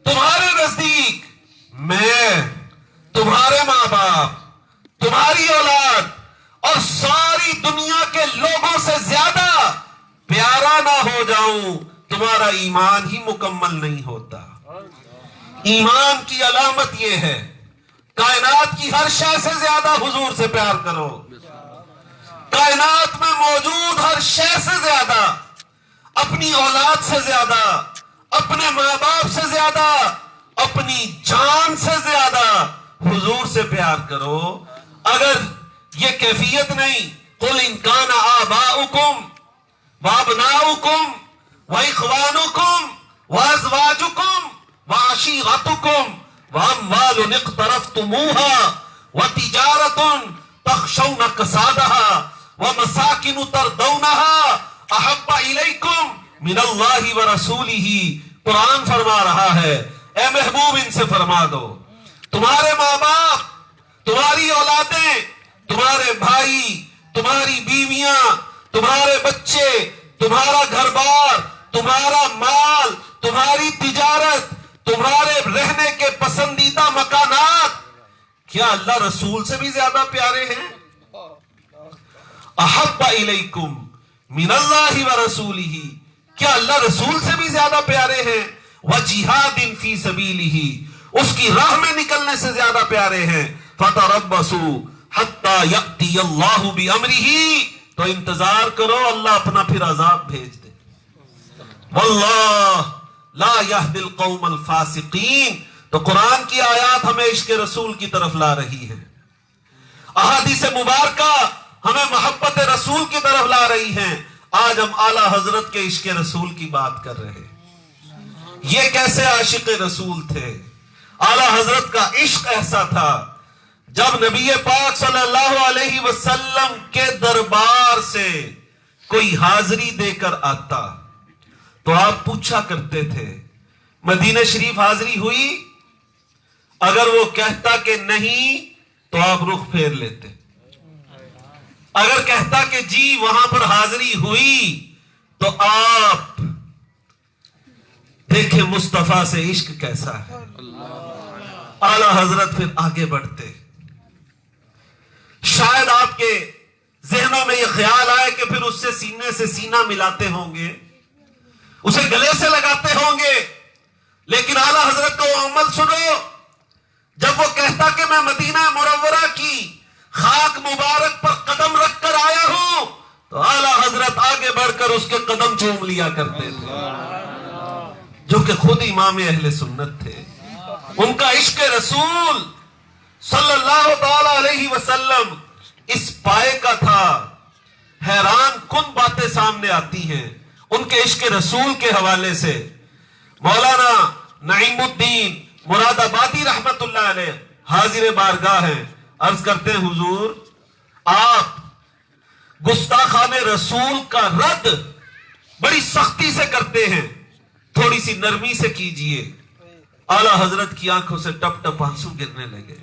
تمہارے نزدیک میں، تمہارے ماں باپ، تمہاری اولاد اور ساری دنیا کے لوگوں سے زیادہ پیارا نہ ہو جاؤں، تمہارا ایمان ہی مکمل نہیں ہوتا۔ ایمان کی علامت یہ ہے کائنات کی ہر شے سے زیادہ حضور سے پیار کرو، کائنات میں موجود ہر شے سے زیادہ، اپنی اولاد سے زیادہ، اپنے ماں باپ سے زیادہ، اپنی جان سے زیادہ حضور سے پیار کرو۔ اگر یہ کیفیت نہیں، قل ان کان آباؤکم وابناؤکم واخوانکم وازواجکم وعشیرتکم واموال اقترفتموها وتجارۃ تخشون کسادها ومساکن ترضونها احب الیکم من اللہ ورسولہ۔ قرآن فرما رہا ہے اے محبوب ان سے فرما دو تمہارے ماں باپ، تمہاری اولادیں، تمہارے بھائی، تمہاری بیویاں، تمہارے بچے، تمہارا گھر بار، تمہارا مال، تمہاری تجارت، تمہارے رہنے کے پسندیدہ مکانات کیا اللہ رسول سے بھی زیادہ پیارے ہیں؟ احب الیکم من اللہ ورسولہ، کیا اللہ رسول سے بھی زیادہ پیارے ہیں؟ وجہاد فی سبیلہ، اس کی راہ میں نکلنے سے زیادہ پیارے ہیں۔ فتربصوا حتی یأتی اللہ بامرہ، تو انتظار کرو اللہ اپنا پھر عذاب بھیج دے۔ واللہ لا یہدی القوم الفاسقین، تو قرآن کی آیات ہمیں عشق رسول کی طرف لا رہی ہے، احادیث مبارکہ ہمیں محبت رسول کی طرف لا رہی ہیں۔ آج ہم اعلیٰ حضرت کے عشق رسول کی بات کر رہے ہیں۔ یہ کیسے عاشق رسول تھے؟ اعلیٰ حضرت کا عشق ایسا تھا جب نبی پاک صلی اللہ علیہ وسلم کے دربار سے کوئی حاضری دے کر آتا تو آپ پوچھا کرتے تھے مدینہ شریف حاضری ہوئی؟ اگر وہ کہتا کہ نہیں تو آپ رخ پھیر لیتے، اگر کہتا کہ جی وہاں پر حاضری ہوئی تو آپ دیکھیں مصطفیٰ سے عشق کیسا ہے۔ اعلیٰ حضرت پھر آگے بڑھتے، شاید آپ کے ذہنوں میں یہ خیال آئے کہ پھر اس سے سینے سے سینہ ملاتے ہوں گے، اسے گلے سے لگاتے ہوں گے، لیکن اعلیٰ حضرت کو عمل سنو، جب وہ کہتا کہ میں مدینہ منورہ کی خاک مبارک پر قدم رکھ کر آیا ہوں تو اعلیٰ حضرت آگے بڑھ کر اس کے قدم چوم لیا کرتے تھے، جو کہ خود امام اہل سنت تھے۔ ان کا عشق رسول صلی اللہ تعالی علیہ وسلم اس پائے کا تھا. حیران کن باتیں سامنے آتی ہیں ان کے عشق رسول کے حوالے سے. مولانا نعیم الدین مراد آبادی رحمت اللہ علیہ حاضر بارگاہ ہیں. عرض کرتے ہیں حضور آپ گستاخان رسول کا رد بڑی سختی سے کرتے ہیں, تھوڑی سی نرمی سے کیجئے. اعلی حضرت کی آنکھوں سے ٹپ ٹپ آنسو گرنے لگے.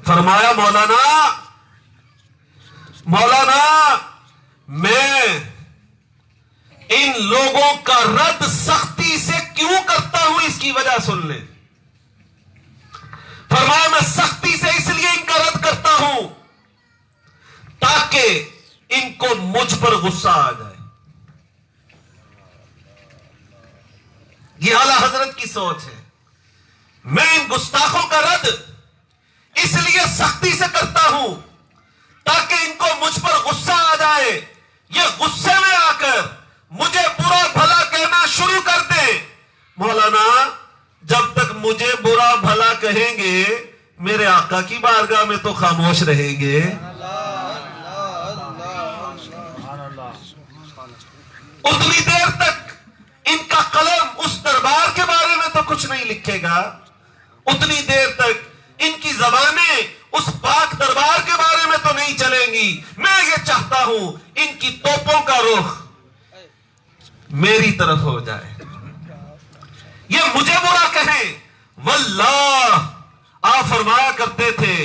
فرمایا مولانا میں ان لوگوں کا رد سختی سے کیوں کرتا ہوں اس کی وجہ سن لیں. فرمایا میں سختی سے اس لیے ان کا رد کرتا ہوں تاکہ ان کو مجھ پر غصہ آ جائے. یہ اعلی حضرت کی سوچ ہے. میں ان گستاخوں کا رد اس لیے سختی سے کرتا ہوں تاکہ ان کو مجھ پر غصہ آ جائے. یہ غصے میں آ کر مجھے برا بھلا کہنا شروع کر دیں. مولانا جب تک مجھے برا بھلا کہیں گے میرے آقا کی بارگاہ میں تو خاموش رہیں گے. اتنی دیر تک ان کا قلم اس دربار کے بارے میں تو کچھ نہیں لکھے گا. اتنی دیر تک ان کی زبانیں اس پاک دربار کے بارے میں تو نہیں چلیں گی. میں یہ چاہتا ہوں ان کی توپوں کا رخ میری طرف ہو جائے. یہ مجھے برا کہیں. واللہ آپ فرمایا کرتے تھے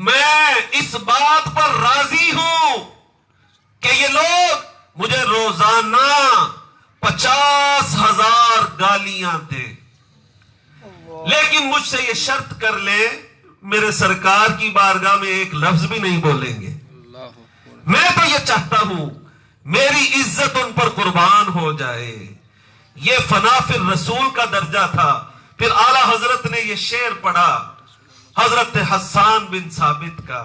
میں اس بات پر راضی ہوں کہ یہ لوگ مجھے روزانہ 50,000 گالیاں دیں, لیکن مجھ سے یہ شرط کر لیں میرے سرکار کی بارگاہ میں ایک لفظ بھی نہیں بولیں گے. میں تو یہ چاہتا ہوں میری عزت ان پر قربان ہو جائے. یہ فنا فی الرسول کا درجہ تھا. پھر اعلی حضرت نے یہ شعر پڑھا حضرت حسان بن ثابت کا.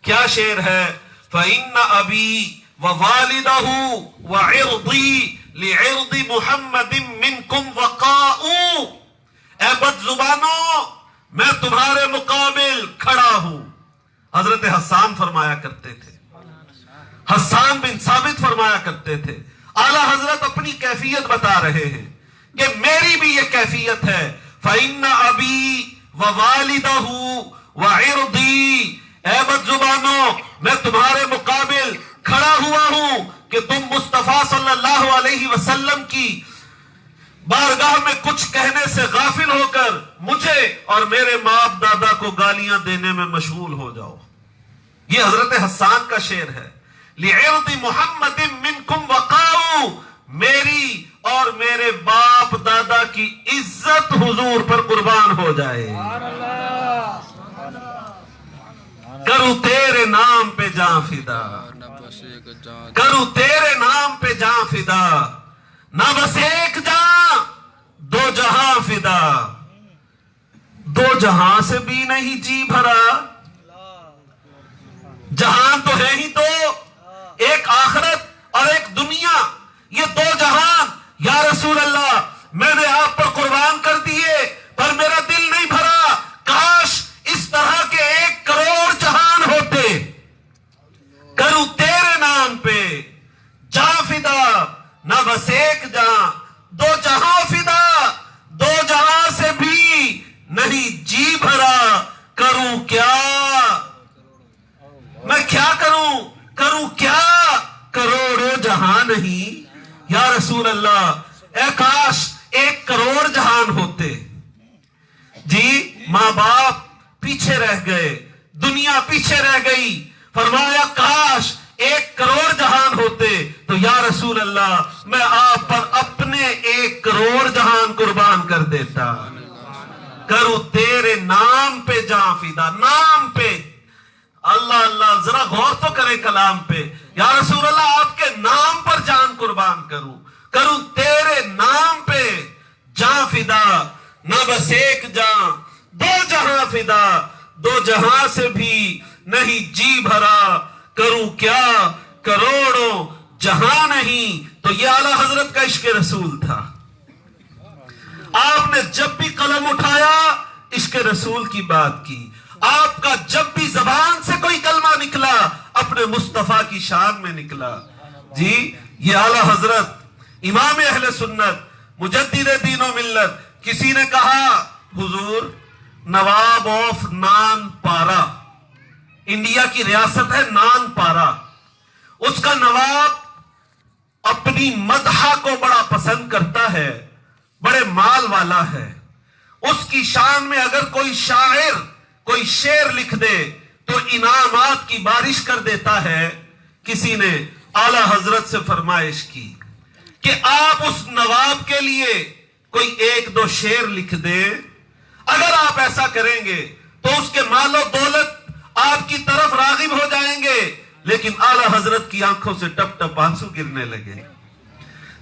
کیا شعر ہے؟ فَإِنَّ أَبِي وَوَالِدَهُ وَعِرْضِي لِعِرْضِ مُحَمَّدٍ مِّنْكُمْ وَقَاءُ. اے بد زبانوں میں تمہارے مقابل کھڑا ہوں. حضرت حسان فرمایا کرتے تھے, حسان بن ثابت فرمایا کرتے تھے. اعلی حضرت اپنی کیفیت بتا رہے ہیں کہ میری بھی یہ کیفیت ہے. فَإِنَّ أَبِي وَوَالِدَهُ وَعِرْضِي. اے بد زبانوں میں تمہارے مقابل کھڑا ہوا ہوں کہ تم مصطفیٰ صلی اللہ علیہ وسلم کی بارگاہ میں کچھ کہنے سے غافل ہو کر مجھے اور میرے باپ دادا کو گالیاں دینے میں مشغول ہو جاؤ. یہ حضرت حسان کا شعر ہے. لِعِرْضِ مُحَمَّدٍ مِّنْكُمْ وَقَاءُ. میری اور میرے باپ دادا کی عزت حضور پر قربان ہو جائے. کروں تیرے نام پہ جاں فدا, کروں تیرے نام پہ جاں فدا. نہ بس ایک جہاں دو جہاں فدا. دو جہاں سے بھی نہیں جی بھرا. جہاں تو ہے ہی دو, ایک آخرت اور ایک دنیا. یہ دو جہان یا رسول اللہ میں نے آپ پر قربان کر دیے پر میرا دل نہیں بھرا. کاش اس طرح کے 1 کروڑ جہان ہوتے. کروں تیرے نام پہ جاں فدا. نہ بس ایک جہاں دو جہاں فدا. دو جہاں سے بھی نہیں جی بھرا. کروں کیا میں کیا کروں کیا کروڑوں جہاں نہیں. یا رسول اللہ اے کاش 1 کروڑ جہان ہوتے. جی ماں باپ پیچھے رہ گئے, دنیا پیچھے رہ گئی. فرمایا کاش 1 کروڑ جہان ہوتے تو یا رسول اللہ میں آپ پر اپنے 1 کروڑ جہان قربان کر دیتا. کروں تیرے نام پہ جاں فدا. نام پہ اللہ اللہ, ذرا غور تو کرے کلام پہ. یا رسول اللہ آپ کے نام پر جان قربان کروں تیرے نام پہ جاں فدا. نہ بس ایک جاں دو جہاں فدا. دو جہاں سے بھی نہیں جی بھرا. کروں کیا کروڑوں جہاں نہیں. تو یہ اعلی حضرت کا عشق رسول تھا. آپ نے جب بھی قلم اٹھایا عشق رسول کی بات کی. آپ کا جب بھی زبان سے کوئی کلمہ نکلا اپنے مصطفیٰ کی شان میں نکلا. جی یہ اعلی حضرت امام اہل سنت مجدد دین و ملت. کسی نے کہا حضور نواب آف نان پارا، انڈیا کی ریاست ہے نان پارا، اس کا نواب اپنی مدحہ کو بڑا پسند کرتا ہے، بڑے مال والا ہے، اس کی شان میں اگر کوئی شاعر کوئی شعر لکھ دے تو انعامات کی بارش کر دیتا ہے. کسی نے اعلی حضرت سے فرمائش کی کہ آپ اس نواب کے لیے کوئی ایک دو شعر لکھ دے. اگر آپ ایسا کریں گے تو اس کے مال و دولت آپ کی طرف راغب ہو جائیں گے. لیکن اعلی حضرت کی آنکھوں سے ٹپ ٹپ آنسو گرنے لگے.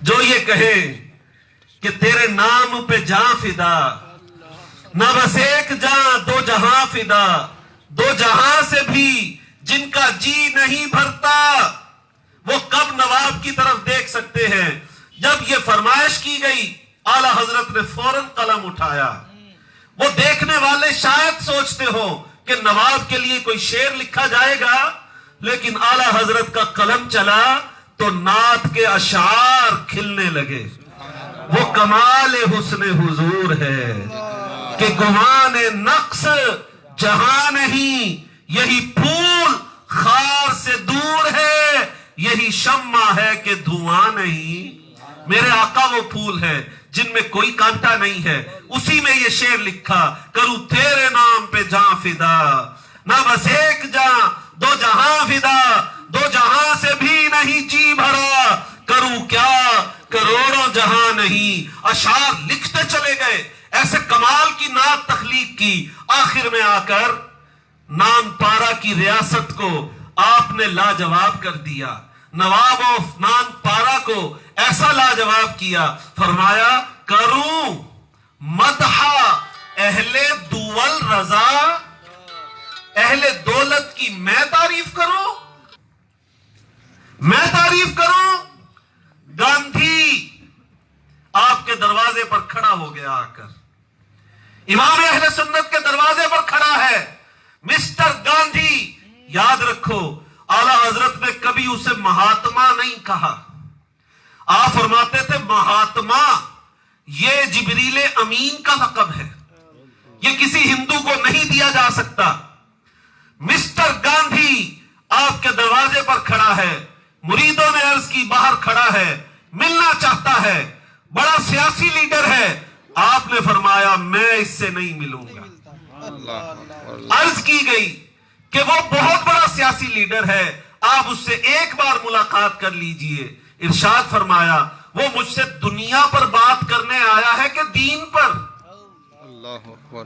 جو یہ کہے کہ تیرے نام پہ جاں فدا، نہ بس ایک جاں دو جہاں فدا، دو جہاں سے بھی جن کا جی نہیں بھرتا، وہ کب نواب کی طرف دیکھ سکتے ہیں. جب یہ فرمائش کی گئی اعلی حضرت نے فوراً قلم اٹھایا. وہ دیکھنے والے شاید سوچتے ہو کہ نواب کے لیے کوئی شعر لکھا جائے گا، لیکن اعلی حضرت کا قلم چلا تو نعت کے اشعار کھلنے لگے. وہ کمال حسن حضور ہے کہ گمان نقص جہاں نہیں، یہی پھول خار سے دور ہے، یہی شمع ہے کہ دھواں نہیں. میرے آقا وہ پھول ہے جن میں کوئی کانٹا نہیں ہے. اسی میں یہ شعر لکھا، کروں تیرے نام پہ جاں فدا، نہ بس ایک جاں دو جہاں فدا، دو جہاں سے بھی نہیں جی بھرا، کروں کیا کروڑوں جہاں نہیں. اشعار لکھتے چلے گئے، ایسے کمال کی نعت تخلیق کی. آخر میں آ کر نان پارا کی ریاست کو آپ نے لاجواب کر دیا. نواب آف نان پارا کو ایسا لاجواب کیا، فرمایا کروں مدح اہل دول رضا، اہل دولت کی میں تعریف کروں، میں تعریف کروں. گاندھی آپ کے دروازے پر کھڑا ہو گیا. آ کر امام اہل سنت کے دروازے پر کھڑا ہے. مسٹر گاندھی، یاد رکھو اعلی حضرت نے کبھی اسے مہاتما نہیں کہا. آپ فرماتے تھے مہاتما یہ جبریل امین کا لقب ہے، یہ کسی ہندو کو نہیں دیا جا سکتا. مسٹر گاندھی آپ کے دروازے پر کھڑا ہے. مریدوں نے عرض کی باہر کھڑا ہے، ملنا چاہتا ہے، بڑا سیاسی لیڈر ہے. آپ نے فرمایا میں اس سے نہیں ملوں گا. عرض کی گئی کہ وہ بہت بڑا سیاسی لیڈر ہے، آپ اس سے ایک بار ملاقات کر لیجئے. ارشاد فرمایا وہ مجھ سے دنیا پر بات کرنے آیا ہے کہ دین پر. اللہ اکبر.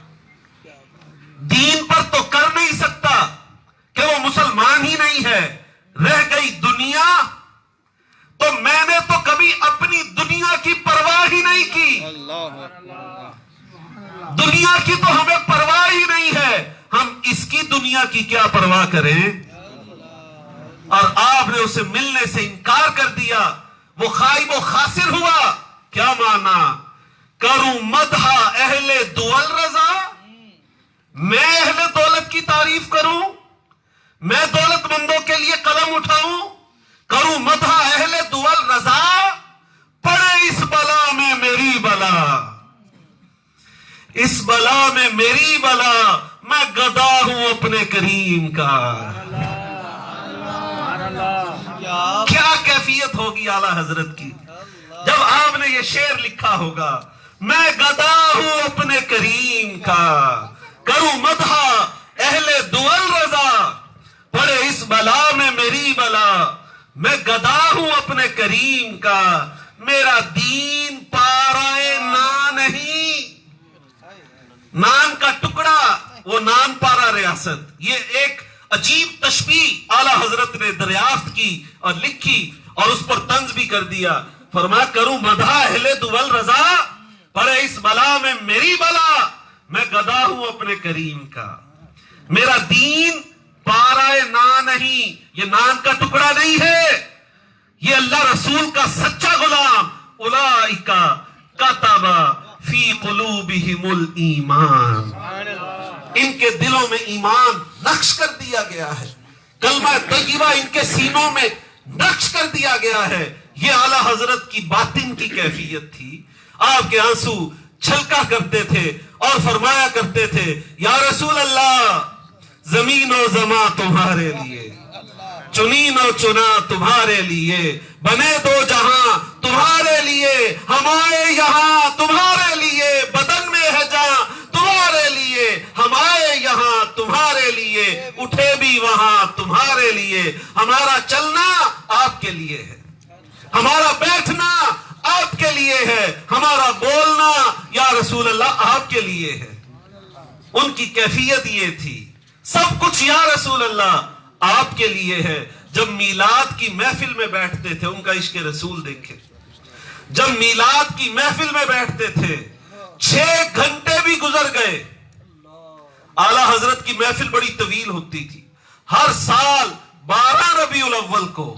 دین پر تو کر نہیں سکتا کہ وہ مسلمان ہی نہیں ہے. رہ گئی دنیا تو میں نے تو کبھی اپنی دنیا کی پرواہ ہی نہیں کی. اللہ اکبر. دنیا کی تو ہمیں پرواہ ہی نہیں ہے، ہم اس کی دنیا کی کیا پرواہ کریں. اور آپ نے اسے ملنے سے انکار کر دیا. وہ خائب و خاسر ہوا. کیا مانا؟ کروں مدح اہل دول رضا، میں اہل دولت کی تعریف کروں، میں دولت مندوں کے لیے قلم اٹھاؤں. کروں مدح اہل دول رضا، پڑے اس بلا میں میری بلا، اس بلا میں میری بلا، میں گدا ہوں اپنے کریم کا. کیا کیفیت ہوگی اعلی حضرت کی جب آپ نے یہ شعر لکھا ہوگا، میں گدا ہوں اپنے کریم کا، کروں مدح اہل دول رضا، پڑے اس بلا میں میری بلا، میں گدا ہوں اپنے کریم کا. میرا دین پارائے نا نہیں، نان کا ٹکڑا، وہ نان پارا ریاست. یہ ایک عجیب تشبیہ اعلی حضرت نے دریافت کی اور لکھی اور اس پر طنز بھی کر دیا. فرمایا کروں مدح اہل دول رضا، پڑے اس بلا میں میری بلا، میں گدا ہوں اپنے کریم کا. میرا دین پارائے نا نہیں، یہ نان کا ٹکڑا نہیں ہے، یہ اللہ رسول کا سچا غلام. اولئک کتب فی قلوبہم الایمان، ان کے دلوں میں ایمان نقش کر دیا گیا ہے، کلمہ طیبہ ان کے سینوں میں نقش کر دیا گیا ہے۔ یہ اعلیٰ حضرت کی باطن کی کیفیت تھی۔ آپ کے آنسو چھلکا کرتے تھے اور فرمایا کرتے تھے یا رسول اللہ زمین و زماں تمہارے لیے، چنین و چنا تمہارے لیے، بنے دو جہاں تمہارے لیے، ہم آئے یہاں تمہارے لیے، بدن میں ہے جہاں تمہارے لیے، ہم آئے یہاں تمہارے لیے، اٹھے بھی وہاں تمہارے لیے۔ ہمارا چلنا آپ کے لیے ہے، ہمارا بیٹھنا آپ کے لیے ہے، ہمارا بولنا یا رسول اللہ آپ کے لیے ہے۔ ان کی کیفیت یہ تھی، سب کچھ یا رسول اللہ آپ کے لیے ہے۔ جب میلاد کی محفل میں بیٹھتے تھے، ان کا عشق رسول دیکھے، جب میلاد کی محفل میں بیٹھتے تھے 6 گھنٹے بھی گزر گئے۔ اعلیٰ حضرت کی محفل بڑی طویل ہوتی تھی۔ ہر سال 12 ربیع الاول کو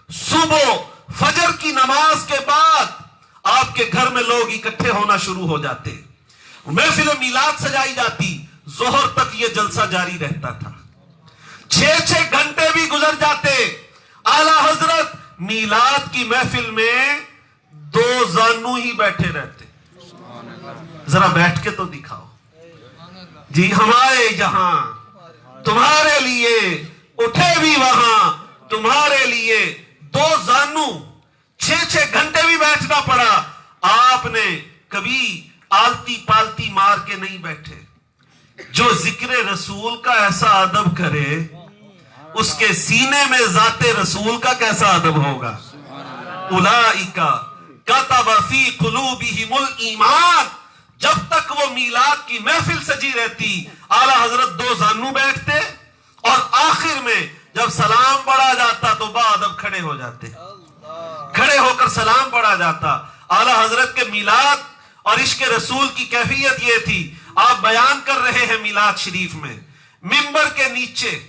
صبح فجر کی نماز کے بعد آپ کے گھر میں لوگ اکٹھے ہونا شروع ہو جاتے، محفل میلاد سجائی جاتی، ظہر تک یہ جلسہ جاری رہتا تھا۔ 6 گھنٹے بھی گزر جاتے، اعلیٰ حضرت میلاد کی محفل میں 2 زانو ہی بیٹھے رہتے۔ ذرا بیٹھ کے تو دکھاؤ جی، ہمارے یہاں تمہارے لیے، اٹھے بھی وہاں تمہارے لیے، 2 زانو 6 گھنٹے بھی بیٹھنا پڑا۔ آپ نے کبھی آلتی پالتی مار کے نہیں بیٹھے۔ جو ذکر رسول کا ایسا ادب کرے، اس کے سینے میں ذات رسول کا کیسا ادب ہوگا۔ اولئک کتب فی قلوبہم الایمان۔ جب تک وہ میلاد کی محفل سجی رہتی، اعلیٰ حضرت 2 زانو بیٹھتے اور آخر میں جب سلام پڑھا جاتا تو با ادب کھڑے ہو جاتے، کھڑے ہو کر سلام پڑھا جاتا۔ اعلیٰ حضرت کے میلاد اور عشق رسول کی کیفیت یہ تھی، آپ بیان کر رہے ہیں میلاد شریف میں، منبر کے نیچے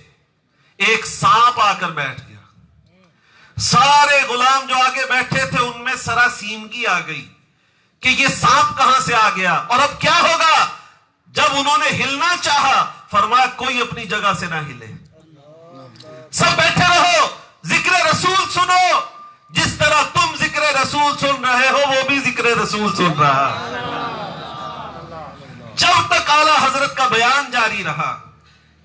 ایک سانپ آ کر بیٹھ گیا۔ سارے غلام جو آگے بیٹھے تھے ان میں سراسیمگی آ گئی کہ یہ سانپ کہاں سے آ گیا اور اب کیا ہوگا۔ جب انہوں نے ہلنا چاہا، فرمایا کوئی اپنی جگہ سے نہ ہلے، سب بیٹھے رہو، ذکر رسول سنو، جس طرح تم ذکر رسول سن رہے ہو وہ بھی ذکر رسول سن رہا۔ جب تک اعلیٰ حضرت کا بیان جاری رہا،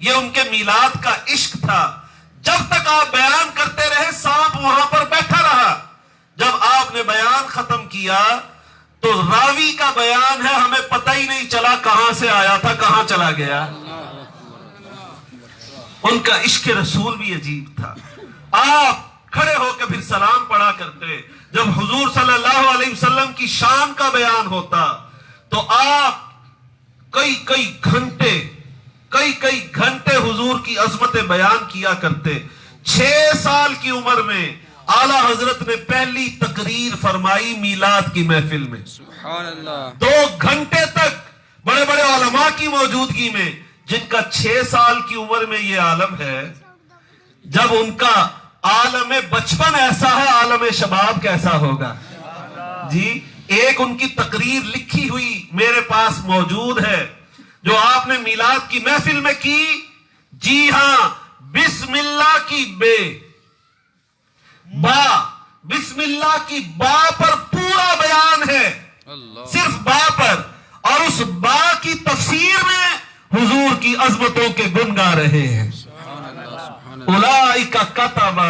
یہ ان کے میلاد کا عشق تھا۔ جب تک آپ بیان کرتے رہے، سانپ وہاں پر بیٹھا رہا۔ جب آپ نے بیان ختم کیا تو راوی کا بیان ہے، ہمیں پتہ ہی نہیں چلا کہاں سے آیا تھا کہاں چلا گیا۔ ان کا عشق رسول بھی عجیب تھا۔ آپ کھڑے ہو کے پھر سلام پڑھا کرتے۔ جب حضور صلی اللہ علیہ وسلم کی شان کا بیان ہوتا تو آپ کئی گھنٹے حضور کی عظمت بیان کیا کرتے۔ 6 سال کی عمر میں اعلیٰ حضرت نے پہلی تقریر فرمائی میلاد کی محفل میں، سبحان اللہ، 2 گھنٹے تک بڑے بڑے علماء کی موجودگی میں، جن کا 6 سال کی عمر میں یہ عالم ہے۔ جب ان کا عالم بچپن ایسا ہے، عالم شباب کیسا ہوگا جی۔ ایک ان کی تقریر لکھی ہوئی میرے پاس موجود ہے جو آپ نے میلاد کی محفل میں کی۔ جی ہاں، بسم اللہ کی بسم اللہ کی با پر پورا بیان ہے، صرف با پر، اور اس با کی تفسیر میں حضور کی عظمتوں کے گن گا رہے ہیں۔ اولئک کتب،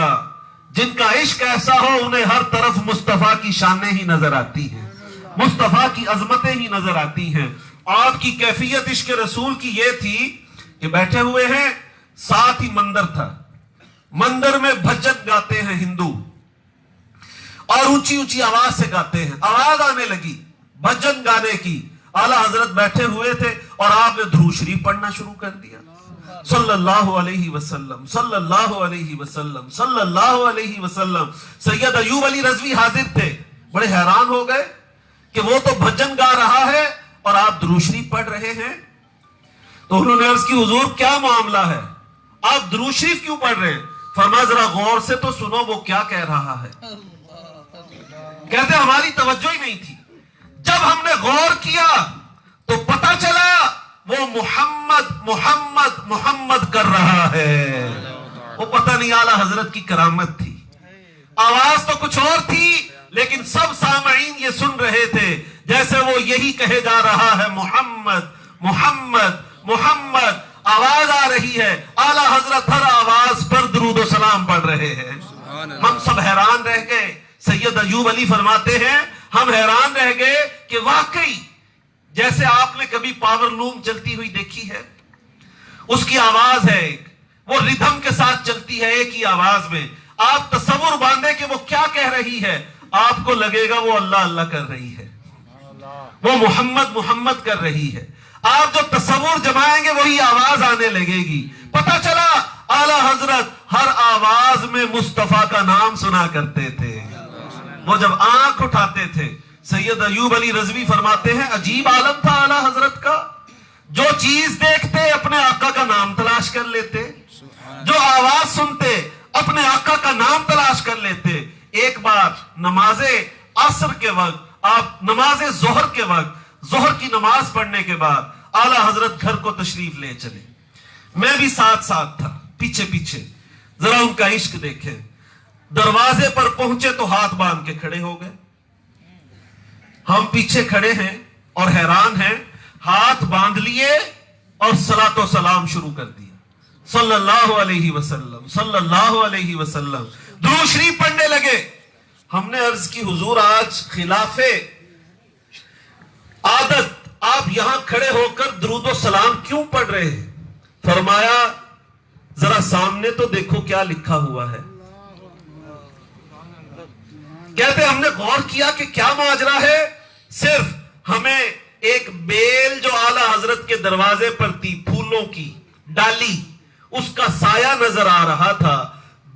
جن کا عشق ایسا ہو انہیں ہر طرف مصطفیٰ کی شانیں ہی نظر آتی ہیں، مصطفیٰ کی عظمتیں ہی نظر آتی ہیں۔ آپ کی کیفیت عشق رسول کی یہ تھی کہ بیٹھے ہوئے ہیں، ساتھ ہی مندر تھا، مندر میں بھجن گاتے ہیں ہندو، اور اونچی اونچی آواز سے گاتے ہیں، آواز آنے لگی بھجن گانے کی۔ اعلیٰ حضرت بیٹھے ہوئے تھے اور آپ نے درود شریف پڑھنا شروع کر دیا، صلی اللہ علیہ وسلم، صلی اللہ علیہ وسلم، صلی اللہ علیہ وسلم۔ سید ایوب علی رضوی حاضر تھے، بڑے حیران ہو گئے کہ وہ تو بھجن گا رہا ہے اور آپ درود شریف پڑھ رہے ہیں۔ تو انہوں نے عرض کی حضور کیا معاملہ ہے، آپ درود شریف کیوں پڑھ رہے ہیں؟ فرمایا ذرا غور سے تو سنو وہ کیا کہہ رہا ہے۔ کہتے ہماری توجہ ہی نہیں تھی، جب ہم نے غور کیا تو پتا چلا وہ محمد محمد محمد کر رہا ہے. وہ پتہ نہیں اعلیٰ حضرت کی کرامت تھی. آواز تو کچھ اور تھی لیکن سب سامعین یہ سن رہے تھے جیسے وہ یہی کہے جا رہا ہے محمد محمد محمد. آواز آ رہی ہے, اعلیٰ حضرت ہر آواز پر درود و سلام پڑھ رہے ہیں. ہم سب حیران رہ گئے. سید ایوب علی فرماتے ہیں ہم حیران رہ گئے کہ واقعی جیسے آپ نے کبھی پاور لوم چلتی ہوئی دیکھی ہے, اس کی آواز ہے ایک, وہ ردھم کے ساتھ چلتی ہے ایک ہی آواز میں. آپ تصور باندھے کہ وہ کیا کہہ رہی ہے, آپ کو لگے گا وہ اللہ اللہ کر رہی ہے, وہ محمد محمد کر رہی ہے. آپ جو تصور جمائیں گے وہی آواز آنے لگے گی. پتہ چلا اعلیٰ حضرت ہر آواز میں مصطفیٰ کا نام سنا کرتے تھے. وہ جب آنکھ اٹھاتے تھے, سید ایوب علی رضوی فرماتے ہیں عجیب عالم تھا اعلیٰ حضرت کا. جو چیز دیکھتے اپنے آقا کا نام تلاش کر لیتے, جو آواز سنتے اپنے آقا کا نام تلاش کر لیتے. ایک بار نماز عصر کے وقت, آپ نماز ظہر کے وقت, ظہر کی نماز پڑھنے کے بعد اعلیٰ حضرت گھر کو تشریف لے چلے. میں بھی ساتھ ساتھ تھا, پیچھے پیچھے. ذرا ان کا عشق دیکھیں. دروازے پر پہنچے تو ہاتھ باندھ کے کھڑے ہو گئے. ہم پیچھے کھڑے ہیں اور حیران ہیں. ہاتھ باندھ لیے اور صلاۃ و سلام شروع کر دیا. صلی اللہ علیہ وسلم صلی اللہ علیہ وسلم. درود شریف پڑھنے لگے. ہم نے عرض کی حضور آج خلاف عادت آپ یہاں کھڑے ہو کر درود و سلام کیوں پڑھ رہے ہیں؟ فرمایا ذرا سامنے تو دیکھو کیا لکھا ہوا ہے. کہتے ہم نے غور کیا کہ کیا ماجرا ہے. صرف ہمیں ایک بیل جو اعلیٰ حضرت کے دروازے پر تھی, پھولوں کی ڈالی, اس کا سایہ نظر آ رہا تھا.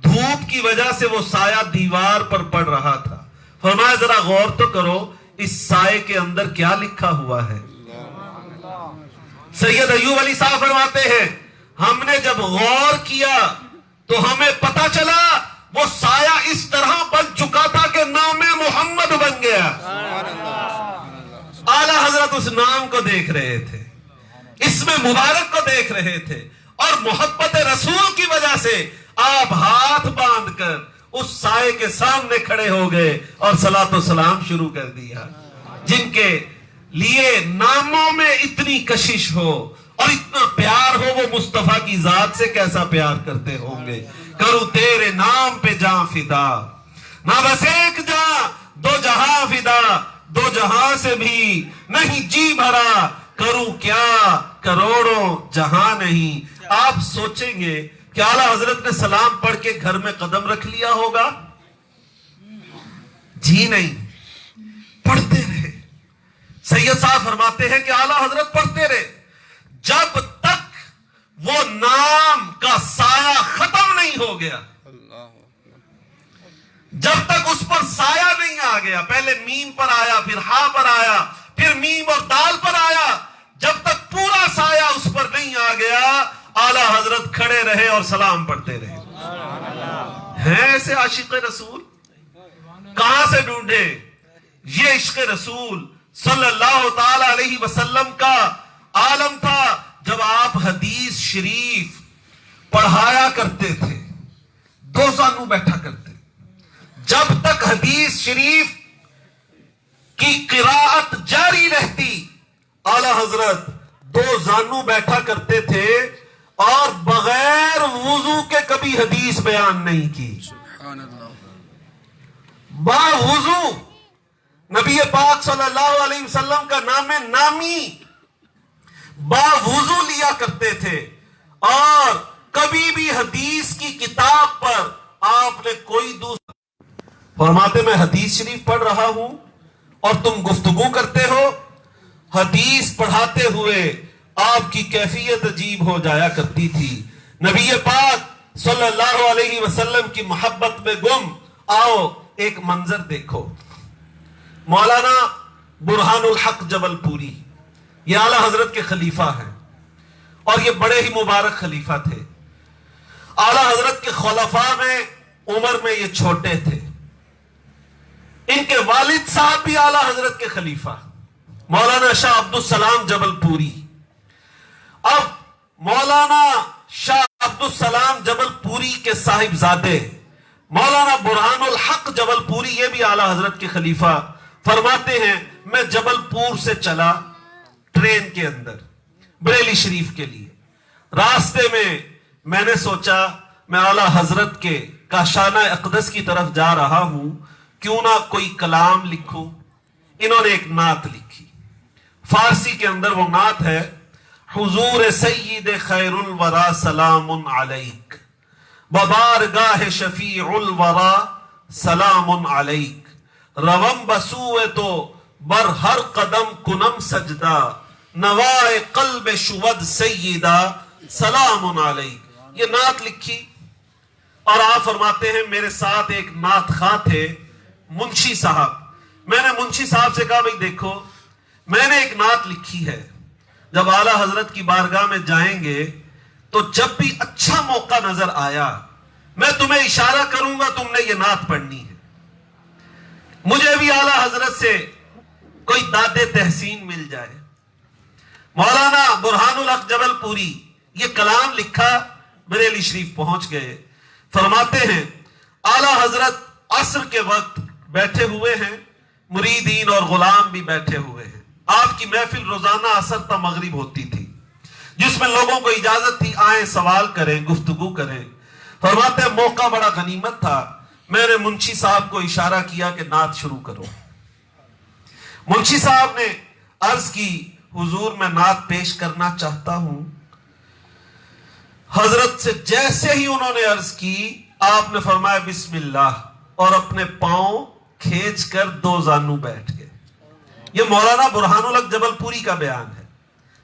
دھوپ کی وجہ سے وہ سایہ دیوار پر پڑ رہا تھا. فرمایا ذرا غور تو کرو اس سائے کے اندر کیا لکھا ہوا ہے. سید ایوب علی صاحب فرماتے ہیں ہم نے جب غور کیا تو ہمیں پتا چلا وہ سایہ اس طرح بن چکا تھا کہ نام محمد بن گیا. اعلیٰ حضرت اس نام کو دیکھ رہے تھے, اس میں مبارک کو دیکھ رہے تھے, اور محبت رسول کی وجہ سے آپ ہاتھ باندھ کر اس سائے کے سامنے کھڑے ہو گئے اور صلاۃ و سلام شروع کر دیا. جن کے لیے ناموں میں اتنی کشش ہو اور اتنا پیار ہو, وہ مصطفیٰ کی ذات سے کیسا پیار کرتے ہوں گے. کروں تیرے نام پہ جاں فدا, نہ بس ایک جاں دو جہاں فدا, دو جہاں سے بھی نہیں جی بھرا, کروں کیا کروڑوں جہاں نہیں. آپ سوچیں گے کہ اعلیٰ حضرت نے سلام پڑھ کے گھر میں قدم رکھ لیا ہوگا؟ جی نہیں, پڑھتے رہے. سید صاحب فرماتے ہیں کہ اعلیٰ حضرت پڑھتے رہے جب تک وہ نام کا سایہ ختم نہیں ہو گیا, جب تک اس پر سایہ نہیں آ گیا. پہلے میم پر آیا, پھر ہا پر آیا, پھر میم اور دال پر آیا. جب تک پورا سایہ اس پر نہیں آ گیا اعلیٰ حضرت کھڑے رہے اور سلام پڑھتے رہے. ہیں ایسے عاشق رسول؟ کہاں سے ڈھونڈے؟ یہ عشق رسول صلی اللہ تعالی علیہ وسلم کا عالم تھا. جب آپ حدیث شریف پڑھایا کرتے تھے, دو زانو بیٹھا کرتے. جب تک حدیث شریف کی قراءت جاری رہتی اعلیٰ حضرت دو زانو بیٹھا کرتے تھے اور بغیر وضو کے کبھی حدیث بیان نہیں کی. با وضو نبی پاک صلی اللہ علیہ وسلم کا نام نامی با وضو لیا کرتے تھے, اور کبھی بھی حدیث کی کتاب پر آپ نے کوئی دوسرا. فرماتے میں حدیث شریف پڑھ رہا ہوں اور تم گفتگو کرتے ہو. حدیث پڑھاتے ہوئے آپ کی کیفیت عجیب ہو جایا کرتی تھی. نبی پاک صلی اللہ علیہ وسلم کی محبت میں گم. آؤ ایک منظر دیکھو. مولانا برہان الحق جبل پوری یہ اعلیٰ حضرت کے خلیفہ ہیں, اور یہ بڑے ہی مبارک خلیفہ تھے. اعلیٰ حضرت کے خلفاء میں عمر میں یہ چھوٹے تھے. ان کے والد صاحب بھی اعلیٰ حضرت کے خلیفہ مولانا شاہ عبد السلام جبل پوری. اب مولانا شاہ عبدالسلام جبل پوری کے صاحبزادے مولانا برہان الحق جبل پوری، یہ بھی اعلیٰ حضرت کے خلیفہ، فرماتے ہیں میں جبل پور سے چلا ٹرین کے اندر بریلی شریف کے لیے، راستے میں نے سوچا میں اعلیٰ حضرت کے کاشانہ اقدس کی طرف جا رہا ہوں، کیوں نہ کوئی کلام لکھوں۔ انہوں نے ایک نعت لکھی، فارسی کے اندر وہ نعت ہے: حضور سید خیر الورا سلام علیک، ببارگاہ شفیع الورا سلام علیک، روم بسوئے تو بر ہر قدم کنم سجدہ، نوائے قلب شود سیدہ سلام علیک۔ یہ نعت لکھی، اور آپ فرماتے ہیں میرے ساتھ ایک نعت خواں تھے منشی صاحب۔ میں نے منشی صاحب سے کہا بھئی دیکھو میں نے ایک نعت لکھی ہے، جب اعلیٰ حضرت کی بارگاہ میں جائیں گے تو جب بھی اچھا موقع نظر آیا میں تمہیں اشارہ کروں گا، تم نے یہ نعت پڑھنی ہے۔ مجھے بھی اعلیٰ حضرت سے کوئی داد تحسین مل جائے۔ مولانا برہان الحق جبل پوری یہ کلام لکھا، بریلی شریف پہنچ گئے۔ فرماتے ہیں اعلیٰ حضرت عصر کے وقت بیٹھے ہوئے ہیں، مریدین اور غلام بھی بیٹھے ہوئے ہیں۔ آپ کی محفل روزانہ عصر تا مغرب ہوتی تھی، جس میں لوگوں کو اجازت تھی آئیں سوال کریں، گفتگو کریں۔ فرماتے ہیں موقع بڑا غنیمت تھا، میں نے منشی صاحب کو اشارہ کیا کہ نعت شروع کرو۔ منشی صاحب نے عرض کی حضور میں نعت پیش کرنا چاہتا ہوں۔ حضرت سے جیسے ہی انہوں نے عرض کی آپ نے فرمایا بسم اللہ، اور اپنے پاؤں کھینچ کر دو زانو بیٹھ گئے۔ یہ مولانا برہان الحق جبل پوری کا بیان ہے۔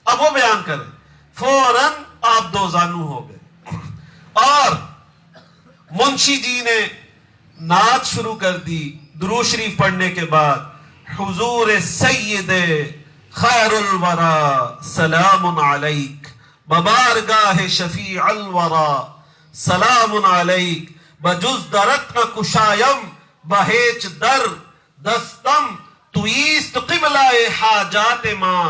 اب وہ بیان کریں، فوراً آپ دو زانو ہو گئے، اور منشی جی نے نعت شروع کر دی۔ درود شریف پڑھنے کے بعد حضور سید خیر الورا سلام علیک، ببارگاہ شفیع الورا سلام علیک، بجز درت نہ کشایم بہیچ در دستم تویست قبلہ حاجات ماں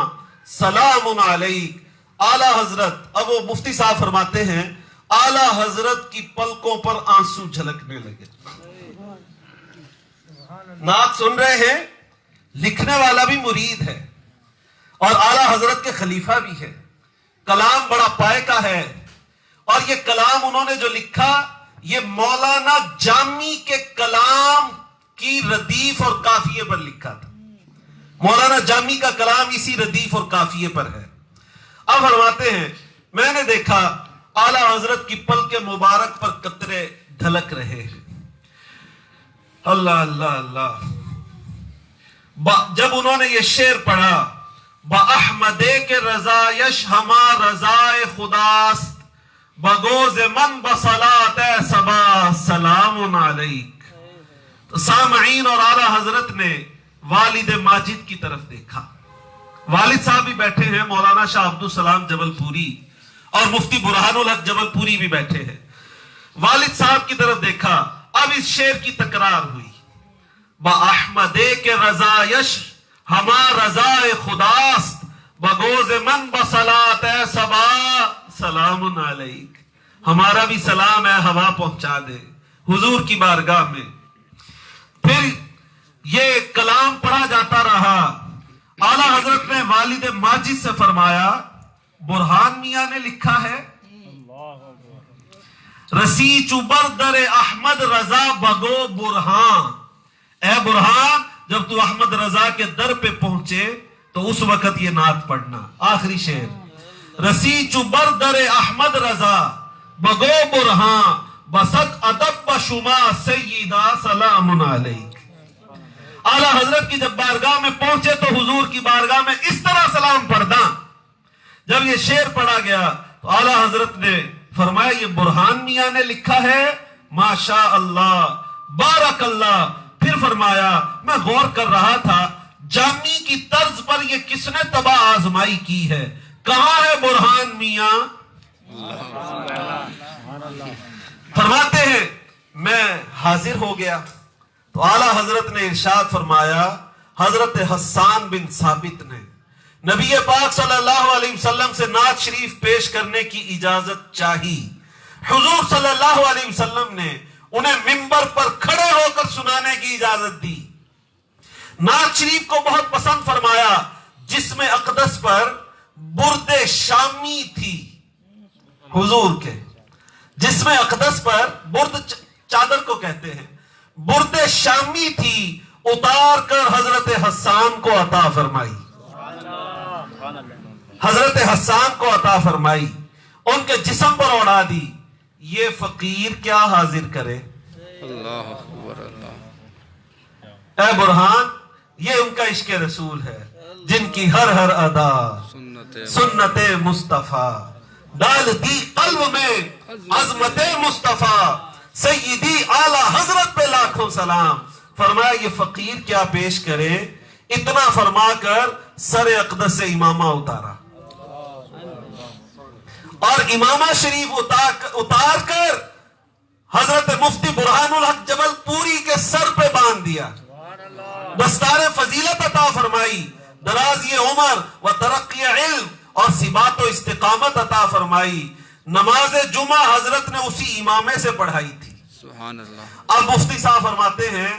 سلام علیک۔ اعلیٰ حضرت، اب وہ مفتی صاحب فرماتے ہیں اعلیٰ حضرت کی پلکوں پر آنسو جھلکنے لگے۔ نعت سن رہے ہیں، لکھنے والا بھی مرید ہے اور اعلیٰ حضرت کے خلیفہ بھی ہے، کلام بڑا پائے کا ہے، اور یہ کلام انہوں نے جو لکھا یہ مولانا جامی کے کلام کی ردیف اور قافیے پر لکھا تھا۔ مولانا جامی کا کلام اسی ردیف اور قافیے پر ہے۔ اب فرماتے ہیں میں نے دیکھا اعلیٰ حضرت کی پل کے مبارک پر قطرے ڈھلک رہے ہیں۔ اللہ اللہ اللہ۔ جب انہوں نے یہ شعر پڑھا، بَأَحْمَدے کے رضایش ہما رضائے خداست، بگوز من بصلاۃ صبا سلام علیک، تو سامعین اور اعلیٰ حضرت نے والد ماجد کی طرف دیکھا۔ والد صاحب بھی بیٹھے ہیں، مولانا شاہ عبدالسلام جبل پوری، اور مفتی برہان الحق جبل پوری بھی بیٹھے ہیں۔ والد صاحب کی طرف دیکھا، اب اس شعر کی تکرار ہوئی، بَأَحْمَدے کے رضایش ہما رضائے خداست، بگوز من بصلاۃ صبا سلام علیک۔ ہمارا بھی سلام ہے، ہوا پہنچا دے حضور کی بارگاہ میں۔ پھر یہ کلام پڑھا جاتا رہا۔ اعلیٰ حضرت نے والد ماجد سے فرمایا برہان میاں نے لکھا ہے، رسی چوبر در احمد رضا بگو برہان، اے برہان جب تو احمد رضا کے در پہ پہنچے تو اس وقت یہ نعت پڑھنا۔ آخری شعر، رسی چوبر در احمد رضا بگو برہان، بسد ادب بشما سیدہ سلام علیک۔ اعلیٰ حضرت کی جب بارگاہ میں پہنچے تو حضور کی بارگاہ میں اس طرح سلام پڑھنا۔ جب یہ شعر پڑھا گیا تو اعلیٰ حضرت نے فرمایا یہ برہان میاں نے لکھا ہے، ماشاء اللہ بارک اللہ۔ پھر فرمایا میں غور کر رہا تھا جامی کی طرز پر یہ کس نے تباہ آزمائی کی ہے، کہاں ہے برہان میاں؟ فرماتے ہیں میں حاضر ہو گیا تو اعلیٰ حضرت نے ارشاد فرمایا، حضرت حسان بن ثابت نے نبی پاک صلی اللہ علیہ وسلم سے نعت شریف پیش کرنے کی اجازت چاہی. حضور صلی اللہ علیہ وسلم نے انہیں ممبر پر کھڑے ہو کر سنانے کی اجازت دی. نعت شریف کو بہت پسند فرمایا جس میں اقدس پر برد شامی تھی حضور کے، جس میں اقدس پر برد چادر کو کہتے ہیں، برد شامی تھی، اتار کر حضرت حسان کو عطا فرمائی. حضرت حسان کو عطا فرمائی، ان کے جسم پر اڑا دی. یہ فقیر کیا حاضر کرے؟ اللہ اکبر اللہ. اے برہان، یہ ان کا عشق رسول ہے جن کی ہر ہر ادا سنت مصطفیٰ، ڈال دی قلب میں عظمت مصطفیٰ. سیدی اعلی حضرت پہ لاکھوں سلام. فرمایا یہ فقیر کیا پیش کرے؟ اتنا فرما کر سر اقدس سے امامہ اتارا اور امامہ شریف اتار کر حضرت مفتی برہان الحق جبل پوری کے سر پہ باندھ دیا. دستار فضیلت عطا فرمائی، درازی عمر و ترقی علم اور ثبات و استقامت عطا فرمائی. نماز جمعہ حضرت نے اسی امامے سے پڑھائی تھی. سبحان اللہ. اب مفتی صاحب فرماتے ہیں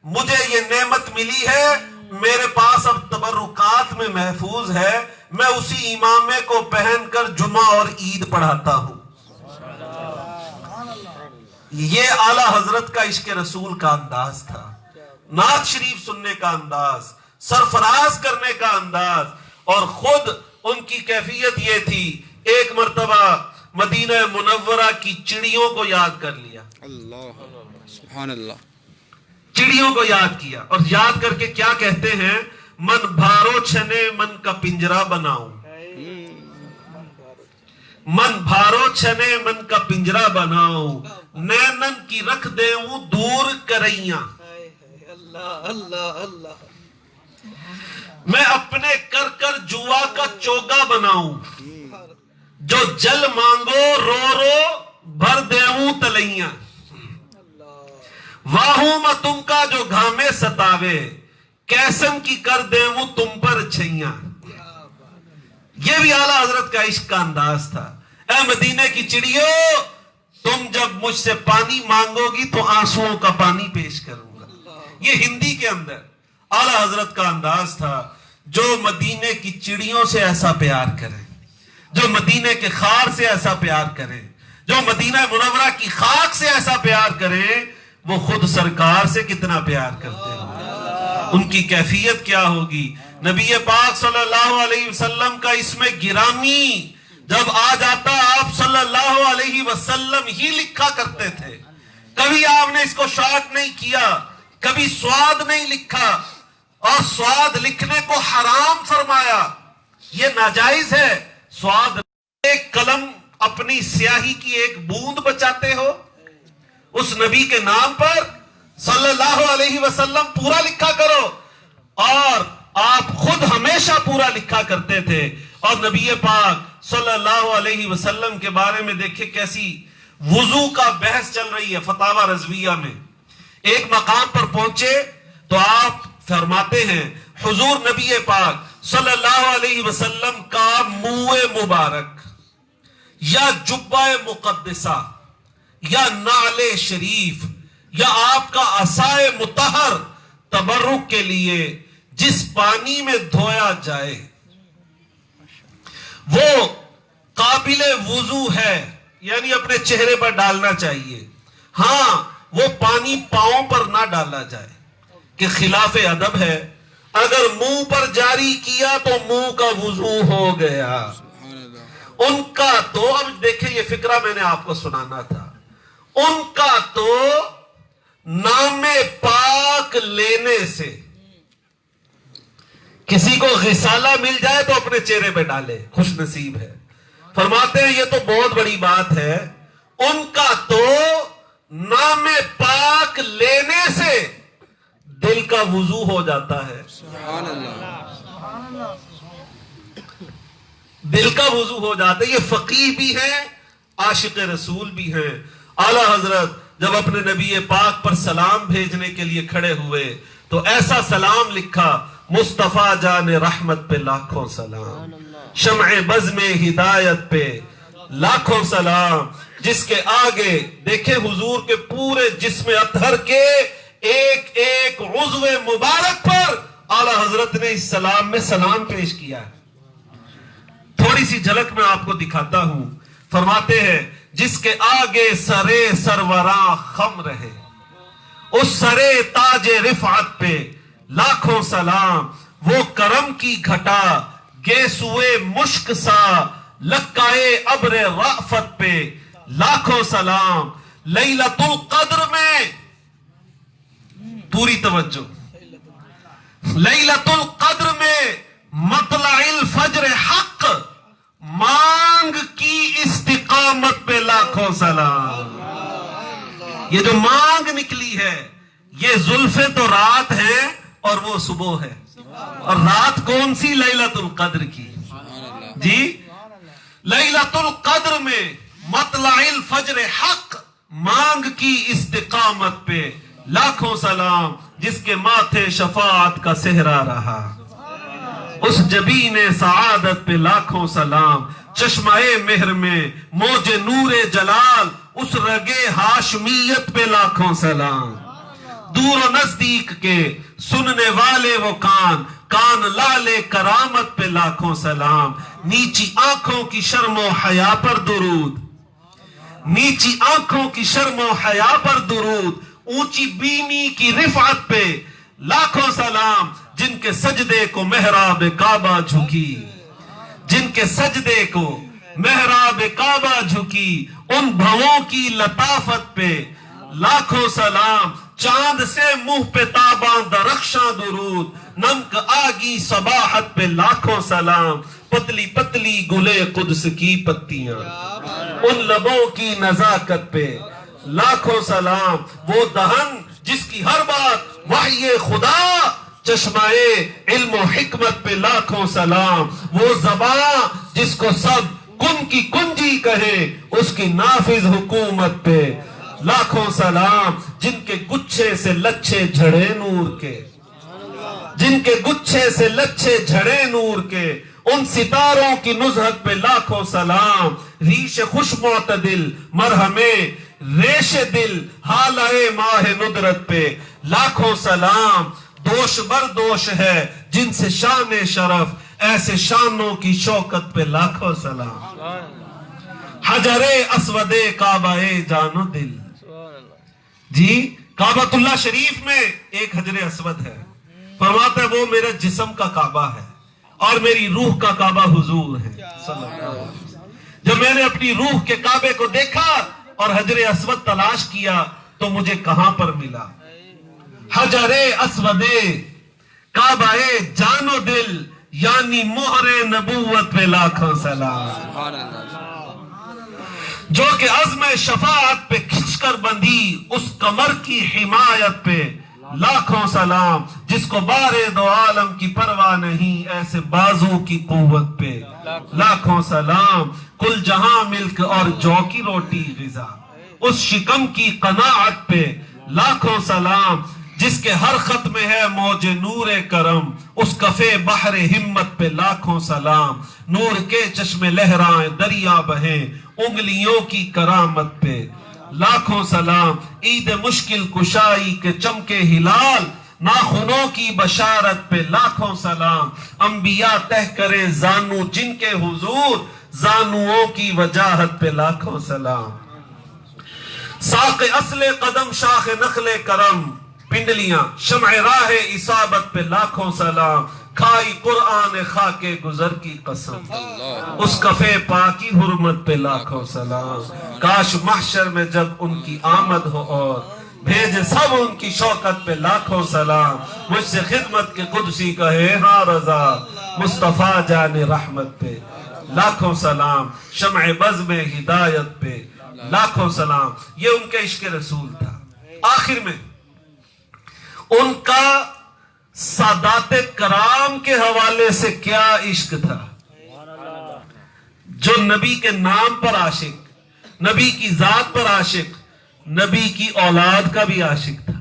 مجھے یہ نعمت ملی ہے، میرے پاس اب تبرکات میں محفوظ ہے، میں اسی امامے کو پہن کر جمعہ اور عید پڑھاتا ہوں. یہ اعلی حضرت کا عشق رسول کا انداز تھا، نعت شریف سننے کا انداز، سرفراز کرنے کا انداز. اور خود ان کی کیفیت یہ تھی، ایک مرتبہ مدینہ منورہ کی چڑیوں کو یاد کر لیا. اللہ سبحان اللہ. چڑیوں کو یاد کیا اور یاد کر کے کیا کہتے ہیں؟ من بھارو چھنے من کا پنجرا بناؤں، من بھارو چھنے من کا پنجرا بناؤں، نینن کی رکھ دیوں دور کرائیاں. میں اپنے کر کر جوا کا چوگا بناؤں، جو جل مانگو رو رو بھر دیوں تلائیاں. واہوں میں تم کا جو گھامے ستاوے، کیسم کی کر دیوں تم پر چھیاں. یہ بھی اعلیٰ حضرت کا عشق کا انداز تھا. اے مدینے کی چڑیوں، تم جب مجھ سے پانی مانگو گی تو آنسوؤں کا پانی پیش کروں گا. یہ ہندی کے اندر اعلیٰ حضرت کا انداز تھا. جو مدینے کی چڑیوں سے ایسا پیار کرے، جو مدینے کے خار سے ایسا پیار کرے، جو مدینہ منورہ کی خاک سے ایسا پیار کرے، وہ خود سرکار سے کتنا پیار کرتے ہیں. ان کی کیفیت کیا ہوگی؟ نبی پاک صلی اللہ علیہ وسلم کا اسم گرامی جب آ جاتا، آپ صلی اللہ علیہ وسلم ہی لکھا کرتے تھے. کبھی آپ نے اس کو شارٹ نہیں کیا، کبھی سواد نہیں لکھا، اور سواد لکھنے کو حرام فرمایا. یہ ناجائز ہے. سواد ایک قلم اپنی سیاہی کی ایک بوند بچاتے ہو، اس نبی کے نام پر صلی اللہ علیہ وسلم پورا لکھا کرو. اور آپ خود ہمیشہ پورا لکھا کرتے تھے. اور نبی پاک صلی اللہ علیہ وسلم کے بارے میں دیکھیں کیسی وضو کا بحث چل رہی ہے. فتاوی رضویہ میں ایک مقام پر پہنچے تو آپ فرماتے ہیں حضور نبی پاک صلی اللہ علیہ وسلم کا منہ مبارک یا جبہ مقدسہ یا نعل شریف یا آپ کا عصائے مطہر تبرک کے لیے جس پانی میں دھویا جائے وہ قابل وضو ہے، یعنی اپنے چہرے پر ڈالنا چاہیے. ہاں وہ پانی پاؤں پر نہ ڈالا جائے کہ خلاف ادب ہے. اگر منہ پر جاری کیا تو منہ کا وضو ہو گیا. ان کا تو اب دیکھیں یہ فقرہ میں نے آپ کو سنانا تھا. ان کا تو نام پاک لینے سے کسی کو غسالہ مل جائے تو اپنے چہرے پہ ڈالے، خوش نصیب ہے. فرماتے ہیں یہ تو بہت بڑی بات ہے. ان کا تو نام پاک لینے سے دل کا وضو ہو جاتا ہے. سبحان اللہ. دل کا وضو ہو جاتا ہے. یہ فقیہ بھی ہیں، عاشق رسول بھی ہیں. اعلیٰ حضرت جب اپنے نبی پاک پر سلام بھیجنے کے لیے کھڑے ہوئے تو ایسا سلام لکھا مصطفیٰ جان رحمت پہ لاکھوں سلام، شمع بزم ہدایت پہ لاکھوں سلام، جس کے آگے دیکھیں حضور کے پورے جسم اطہر کے ایک ایک عضو مبارک پر اعلیٰ حضرت نے اس سلام میں سلام پیش کیا ہے۔ تھوڑی سی جھلک میں آپ کو دکھاتا ہوں۔ فرماتے ہیں جس کے آگے سرے سروراں خم رہے، اس سرے تاج رفعت پہ لاکھوں سلام، وہ کرم کی گھٹا گیسوئے مشک سا لکائے ابر رأفت پہ لاکھوں سلام، لیلۃ القدر میں پوری توجہ، لیلۃ القدر میں مطلع الفجر حق، مانگ کی استقامت پہ لاکھوں سلام۔ یہ جو مانگ نکلی ہے یہ زلفیں تو رات ہے اور وہ صبح ہے، اور رات کون سی؟ لیلۃ القدر کی جی، لیلۃ القدر میں مطلع الفجر حق، مانگ کی استقامت پہ لاکھوں سلام، جس کے ماتھے شفاعت کا صحرا رہا، اس جبین سعادت پہ لاکھوں سلام، چشمہ مہر میں موج نور جلال، اس رگے ہاشمیت پہ لاکھوں سلام، دور و نزدیک کے سننے والے وہ کان، کان لالے کرامت پہ لاکھوں سلام، نیچی آنکھوں کی شرم و حیا پر درود، نیچی آنکھوں کی شرم و حیا پر درود، اونچی بینی کی رفعت پہ لاکھوں سلام، جن کے سجدے کو محراب کعبہ جھکی، جن کے سجدے کو محراب کعبہ جھکی، ان بھووں کی لطافت پہ لاکھوں سلام، چاند سے منہ پہ تاباں درخشاں درود، نمک آگی صباحت پہ لاکھوں سلام، پتلی پتلی گلے قدس کی پتیاں، ان لبوں کی نزاکت پہ لاکھوں سلام، وہ دہن جس کی ہر بات وحی خدا، چشمہ علم و حکمت پہ لاکھوں سلام، وہ زبان جس کو سب کن کی کنجی کہے، اس کی نافذ حکومت پہ لاکھوں سلام، جن کے گچھے سے لچھے جھڑے نور کے، جن کے گچھے سے لچھے جھڑے نور کے، ان ستاروں کی نزہت پہ لاکھوں سلام، ریش خوش معتدل مرہم ریش دل حالہ ماہ ندرت پہ لاکھوں سلام، دوش بر دوش ہے جن سے شان شرف، ایسے شانوں کی شوکت پہ لاکھوں سلام، حجر اسود کعبہ جان و دل، جی کعبۃ اللہ شریف میں ایک حجر اسود ہے، فرماتا ہے وہ میرے جسم کا کعبہ ہے اور میری روح کا کعبہ حضور ہے صلی اللہ علیہ وسلم۔ جب میں نے اپنی روح کے کعبے کو دیکھا اور حجر اسود تلاش کیا تو مجھے کہاں پر ملا؟ حجر اسود کعبہ جان و دل، یعنی مہر نبوت پہ لاکھوں سلام، جو کہ عزم شفاعت پہ کھچ کر بندھی، اس کمر کی حمایت پہ لاکھوں سلام، جس کو بارے دو عالم کی پرواہ نہیں، ایسے بازو کی قوت پہ لاکھوں سلام، کل جہاں ملک اور جو کی روٹی غذا، اس شکم کی قناعت پہ لاکھوں سلام، جس کے ہر خط میں ہے موج نور کرم، اس کفے بحر ہمت پہ لاکھوں سلام، نور کے چشمے لہرائیں دریا بہیں، انگلیوں کی کرامت پہ لاکھوں سلام، عید مشکل کشائی کے چمکے ہلال، ناخنوں کی بشارت پہ لاکھوں سلام، انبیاء تہ کرے زانو جن کے حضور، زانوؤں کی وجاہت پہ لاکھوں سلام، ساق اصل قدم شاخ نخل کرم، پنڈلیاں شمع راہ اصابت پہ لاکھوں سلام، کھائی قرآن خاک گزر کی قسم، اس کفے پاکی حرمت پہ لاکھوں سلام، کاش محشر میں جب ان کی آمد ہو اور بھیجے سب ان کی شوکت پہ لاکھوں سلام، مجھ سے خدمت کے قدسی کہے ہاں رضا، مصطفیٰ جان رحمت پہ لاکھوں سلام، شمع بزم ہدایت پہ لاکھوں سلام۔ یہ ان کے عشق رسول تھا۔ آخر میں ان کا سادات کرام کے حوالے سے کیا عشق تھا، جو نبی کے نام پر عاشق، نبی کی ذات پر عاشق، نبی کی اولاد کا بھی عاشق تھا۔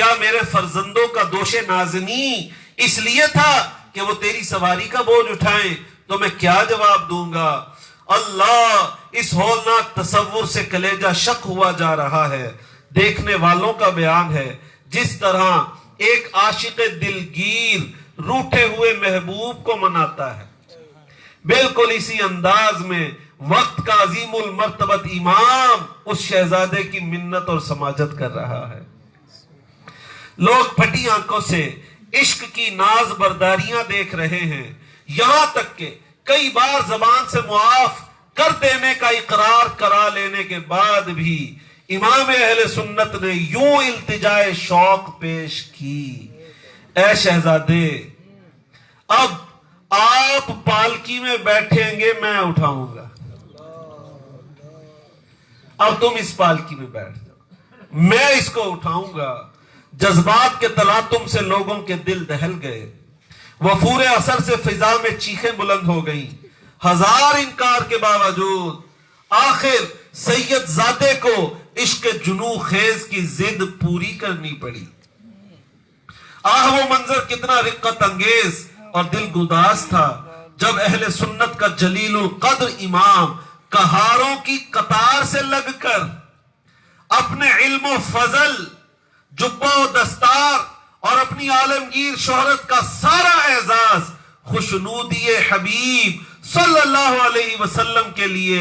کیا میرے فرزندوں کا دوش نازنی اس لیے تھا کہ وہ تیری سواری کا بوجھ اٹھائیں؟ تو میں کیا جواب دوں گا؟ اللہ، اس ہولناک تصور سے کلیجہ شک ہوا جا رہا ہے۔ دیکھنے والوں کا بیان ہے جس طرح ایک عاشق دلگیر روٹھے ہوئے محبوب کو مناتا ہے، بالکل اسی انداز میں وقت کا عظیم المرتبت امام اس شہزادے کی منت اور سماجت کر رہا ہے۔ لوگ پھٹی آنکھوں سے عشق کی ناز برداریاں دیکھ رہے ہیں، یہاں تک کہ کئی بار زبان سے معاف کر دینے کا اقرار کرا لینے کے بعد بھی امام اہل سنت نے یوں التجائے شوق پیش کی، اے شہزادے، اب آپ پالکی میں بیٹھیں گے، میں اٹھاؤں گا، اب تم اس پالکی میں بیٹھ جاؤ، میں اس کو اٹھاؤں گا۔ جذبات کے تلاطم سے لوگوں کے دل دہل گئے، وفور اثر سے فضا میں چیخیں بلند ہو گئیں۔ ہزار انکار کے باوجود آخر سید زادے کو عشق جنو خیز کی ضد پوری کرنی پڑی۔ وہ منظر کتنا رقت انگیز اور دل گداز تھا جب اہل سنت کا جلیل القدر امام کہاروں کی قطار سے لگ کر اپنے علم و فضل، جبہ و دستار اور اپنی عالمگیر شہرت کا سارا اعزاز خوشنودی حبیب صلی اللہ علیہ وسلم کے لیے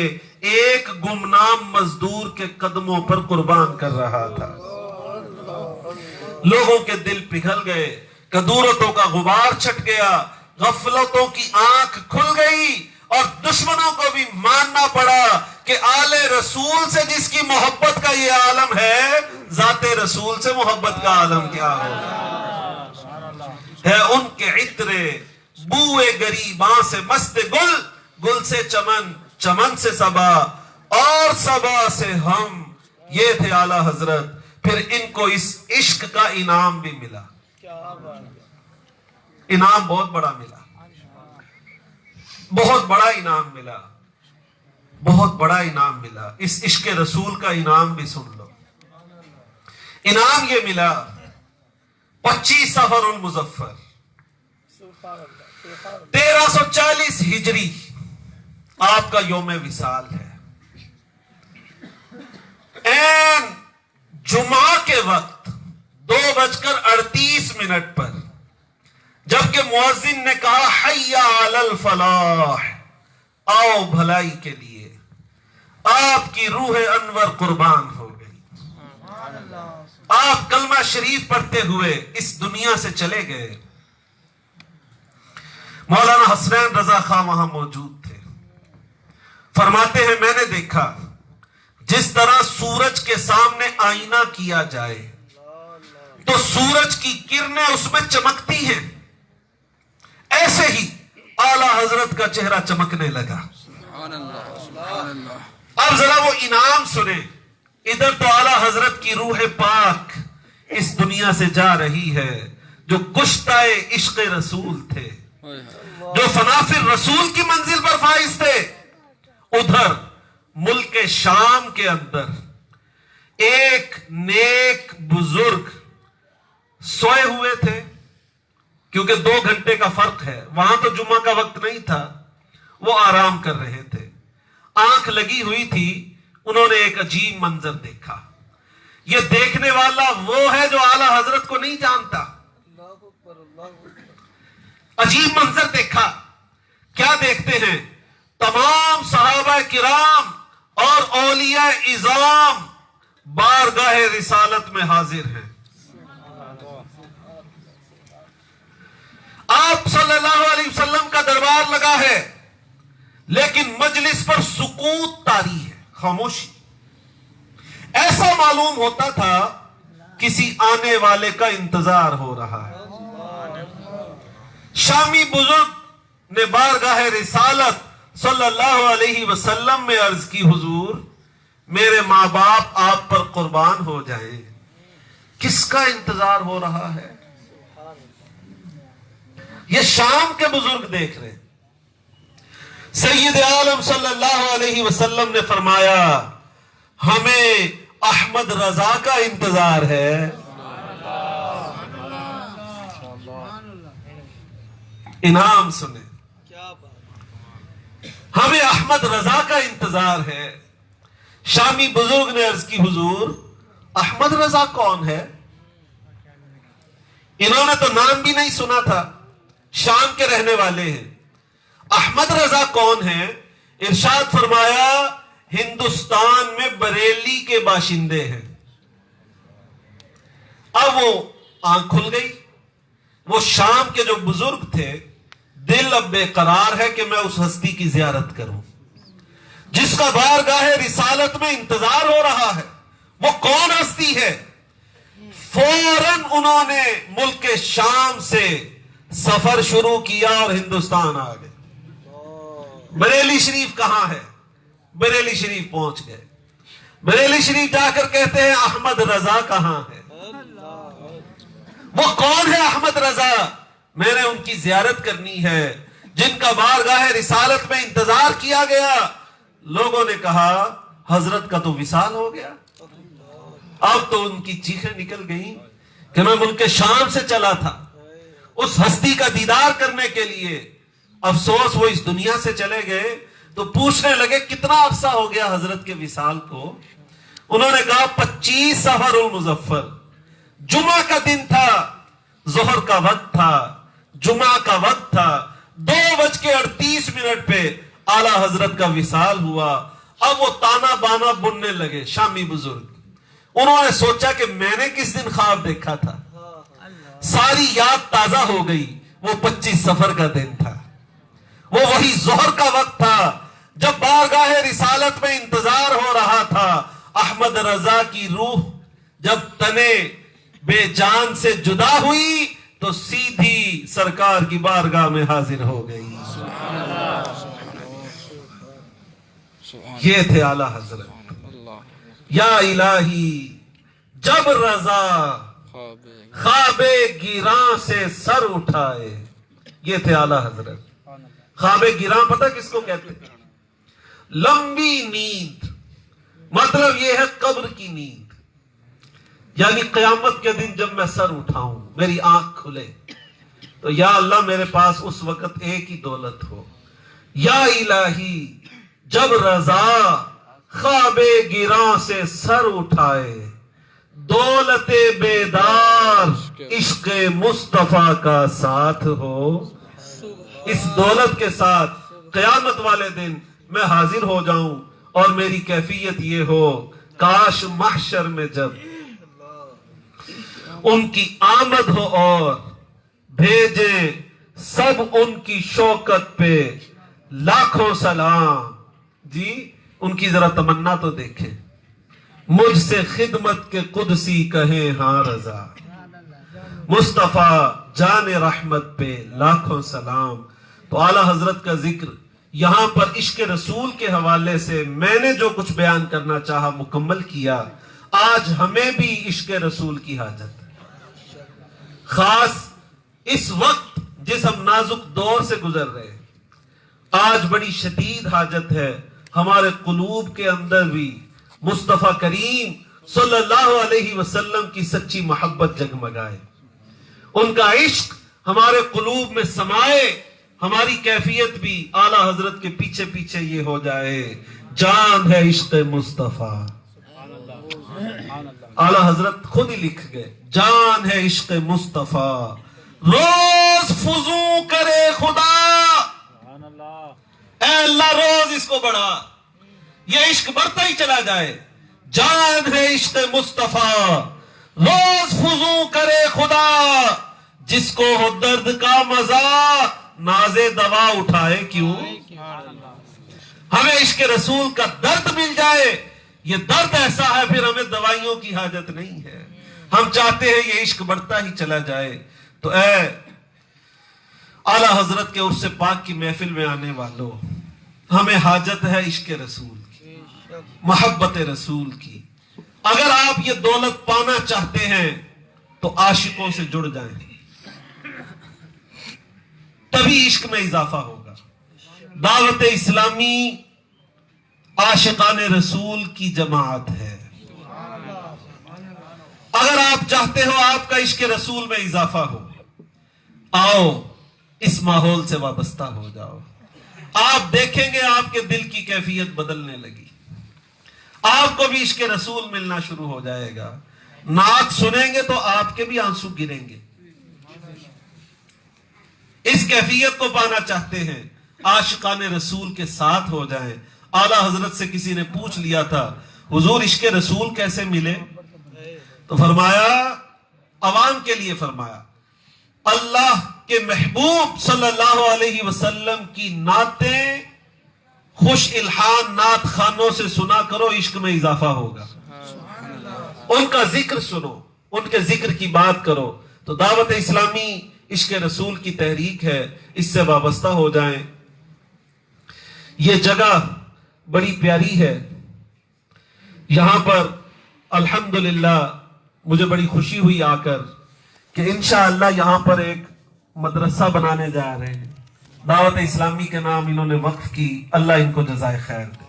ایک گمنام مزدور کے قدموں پر قربان کر رہا تھا۔ لوگوں کے دل پگھل گئے، کدورتوں کا غبار چھٹ گیا، غفلتوں کی آنکھ کھل گئی، اور دشمنوں کو بھی ماننا پڑا کہ آل رسول سے جس کی محبت کا یہ عالم ہے، ذات رسول سے محبت کا عالم کیا ہوگا؟ ہے ان کے عطرے بوئے گریباں سے مست گل، گل سے چمن، چمن سے صبا، اور صبا سے ہم، یہ تھے اعلیٰ حضرت۔ پھر ان کو اس عشق کا انعام بھی ملا، انعام بہت بڑا ملا، بہت بڑا انعام ملا، بہت بڑا انعام ملا۔ اس عشق رسول کا انعام بھی سن لو۔ انعام یہ ملا 25 صفر المظفر 1340 ہجری آپ کا یوم وصال ہے۔ این جمعہ کے وقت 2:38 پر جبکہ مؤذن نے کہا حی علی الفلاح، آؤ بھلائی کے لیے، آپ کی روح انور قربان ہو گئی۔ آپ کلمہ شریف پڑھتے ہوئے اس دنیا سے چلے گئے۔ مولانا حسنین رضا خان وہاں موجود تھے، فرماتے ہیں میں نے دیکھا جس طرح سورج کے سامنے آئینہ کیا جائے تو سورج کی کرنیں اس میں چمکتی ہیں، ایسے ہی اعلیٰ حضرت کا چہرہ چمکنے لگا۔ اب ذرا وہ انعام سنیں، ادھر تو اعلیٰ حضرت کی روح پاک اس دنیا سے جا رہی ہے جو کشتہ عشق رسول تھے، جو فنافر رسول کی منزل پر فائز تھے۔ ادھر ملک شام کے اندر ایک نیک بزرگ سوئے ہوئے تھے، کیونکہ 2 گھنٹے کا فرق ہے، وہاں تو جمعہ کا وقت نہیں تھا، وہ آرام کر رہے تھے، آنکھ لگی ہوئی تھی۔ انہوں نے ایک عجیب منظر دیکھا۔ یہ دیکھنے والا وہ ہے جو اعلیٰ حضرت کو نہیں جانتا۔ عجیب منظر دیکھا، کیا دیکھتے ہیں؟ تمام صحابہ کرام اور اولیاء اعظام بارگاہ رسالت میں حاضر ہیں۔ آپ صلی اللہ علیہ وسلم کا دربار لگا ہے، لیکن مجلس پر سکوت طاری ہے، خاموشی۔ ایسا معلوم ہوتا تھا کسی آنے والے کا انتظار ہو رہا ہے۔ شامی بزرگ نے بارگاہ رسالت صلی اللہ علیہ وسلم میں عرض کی، حضور میرے ماں باپ آپ پر قربان ہو جائیں، کس کا انتظار ہو رہا ہے؟ یہ شام کے بزرگ دیکھ رہے۔ سید عالم صلی اللہ علیہ وسلم نے فرمایا ہمیں احمد رضا کا انتظار ہے۔ انعام سنیں. ہمیں احمد رضا کا انتظار ہے. شامی بزرگ نے عرض کی حضور احمد رضا کون ہے؟ انہوں نے تو نام بھی نہیں سنا تھا، شام کے رہنے والے ہیں. احمد رضا کون ہے؟ ارشاد فرمایا ہندوستان میں بریلی کے باشندے ہیں. اب وہ آنکھ کھل گئی. وہ شام کے جو بزرگ تھے، دل اب بے قرار ہے کہ میں اس ہستی کی زیارت کروں جس کا بارگاہ رسالت میں انتظار ہو رہا ہے. وہ کون ہستی ہے؟ فوراً انہوں نے ملک شام سے سفر شروع کیا اور ہندوستان آ گئے. بریلی شریف کہاں ہے؟ بریلی شریف پہنچ گئے. بریلی شریف جا کر کہتے ہیں احمد رضا کہاں ہے؟ وہ کون ہے احمد رضا؟ میں نے ان کی زیارت کرنی ہے جن کا بارگاہ رسالت میں انتظار کیا گیا. لوگوں نے کہا حضرت کا تو وصال ہو گیا. اب تو ان کی چیخیں نکل گئیں کہ میں ملک شام سے چلا تھا اس ہستی کا دیدار کرنے کے لیے. افسوس وہ اس دنیا سے چلے گئے. تو پوچھنے لگے کتنا عرصہ ہو گیا حضرت کے وصال کو؟ انہوں نے کہا 25 سفر المظفر، جمعہ کا دن تھا، ظہر کا وقت تھا، جمعہ کا وقت تھا، 2:38 پہ اعلی حضرت کا وصال ہوا. اب وہ تانا بانا بننے لگے شامی بزرگ. انہوں نے سوچا کہ میں نے کس دن خواب دیکھا تھا. ساری یاد تازہ ہو گئی. وہ 25 سفر کا دن تھا، وہ وہی ظہر کا وقت تھا جب بارگاہ رسالت میں انتظار ہو رہا تھا. احمد رضا کی روح جب تنے بے جان سے جدا ہوئی تو سیدھی سرکار کی بارگاہ میں حاضر ہو گئی. یہ تھے اعلی حضرت. یا الہی جب رضا خواب گراں سے سر اٹھائے. یہ تھے اعلی حضرت. خواب گراں پتہ کس کو کہتے ہیں؟ لمبی نیند. مطلب یہ ہے قبر کی نیند. یعنی قیامت کے دن جب میں سر اٹھاؤں، میری آنکھ کھلے تو یا اللہ میرے پاس اس وقت ایک ہی دولت ہو. یا الہی جب رضا خواب گراں سے سر اٹھائے، دولت بیدار عشق مصطفیٰ کا ساتھ ہو. اس دولت کے ساتھ قیامت والے دن میں حاضر ہو جاؤں اور میری کیفیت یہ ہو کاش محشر میں جب ان کی آمد ہو اور بھیجیں سب ان کی شوکت پہ لاکھوں سلام. جی ان کی ذرا تمنا تو دیکھیں. مجھ سے خدمت کے قدسی کہیں ہاں رضا، مصطفیٰ جان رحمت پہ لاکھوں سلام. تو اعلی حضرت کا ذکر یہاں پر عشق رسول کے حوالے سے میں نے جو کچھ بیان کرنا چاہا مکمل کیا. آج ہمیں بھی عشق رسول کی حاجت ہے، خاص اس وقت جس ہم نازک دور سے گزر رہے ہیں. آج بڑی شدید حاجت ہے ہمارے قلوب کے اندر بھی مصطفیٰ کریم صلی اللہ علیہ وسلم کی سچی محبت جگمگائے، ان کا عشق ہمارے قلوب میں سمائے. ہماری کیفیت بھی اعلیٰ حضرت کے پیچھے پیچھے یہ ہو جائے جان ہے عشق مصطفیٰ. اعلیٰ حضرت خود ہی لکھ گئے جان ہے عشق مصطفیٰ روز فضو کرے خدا. اے اللہ روز اس کو بڑھا، یہ عشق بڑھتا ہی چلا جائے. جان ہے عشق مصطفیٰ روز فضو کرے خدا، جس کو ہو درد کا مزہ نازے دوا اٹھائے کیوں. ہمیں عشق رسول کا درد مل جائے، یہ درد ایسا ہے پھر ہمیں دوائیوں کی حاجت نہیں ہے. ہم چاہتے ہیں یہ عشق بڑھتا ہی چلا جائے. تو اے اعلیٰ حضرت کے عرص پاک کی محفل میں آنے والوں، ہمیں حاجت ہے عشق رسول کی، محبت رسول کی. اگر آپ یہ دولت پانا چاہتے ہیں تو عاشقوں سے جڑ جائیں، تبھی عشق میں اضافہ ہوگا. دعوت اسلامی عاشقان رسول کی جماعت ہے. اگر آپ چاہتے ہو آپ کا عشق رسول میں اضافہ ہو، آؤ اس ماحول سے وابستہ ہو جاؤ. آپ دیکھیں گے آپ کے دل کی کیفیت بدلنے لگی. آپ کو بھی عشق رسول ملنا شروع ہو جائے گا. نعت سنیں گے تو آپ کے بھی آنسو گریں گے. اس کیفیت کو پانا چاہتے ہیں, عاشقان رسول کے ساتھ ہو جائیں. اعلیٰ حضرت سے کسی نے پوچھ لیا تھا حضور عشق رسول کیسے ملے؟ تو فرمایا, عوام کے لیے فرمایا, اللہ کے محبوب صلی اللہ علیہ وسلم کی نعتیں خوش الحان نعت خانوں سے سنا کرو, عشق میں اضافہ ہوگا. ان کا ذکر سنو, ان کے ذکر کی بات کرو. تو دعوت اسلامی عشق رسول کی تحریک ہے, اس سے وابستہ ہو جائیں. یہ جگہ بڑی پیاری ہے. یہاں پر الحمدللہ مجھے بڑی خوشی ہوئی آ کر کہ انشاءاللہ یہاں پر ایک مدرسہ بنانے جا رہے ہیں. دعوت اسلامی کے نام انہوں نے وقف کی, اللہ ان کو جزائے خیر دے.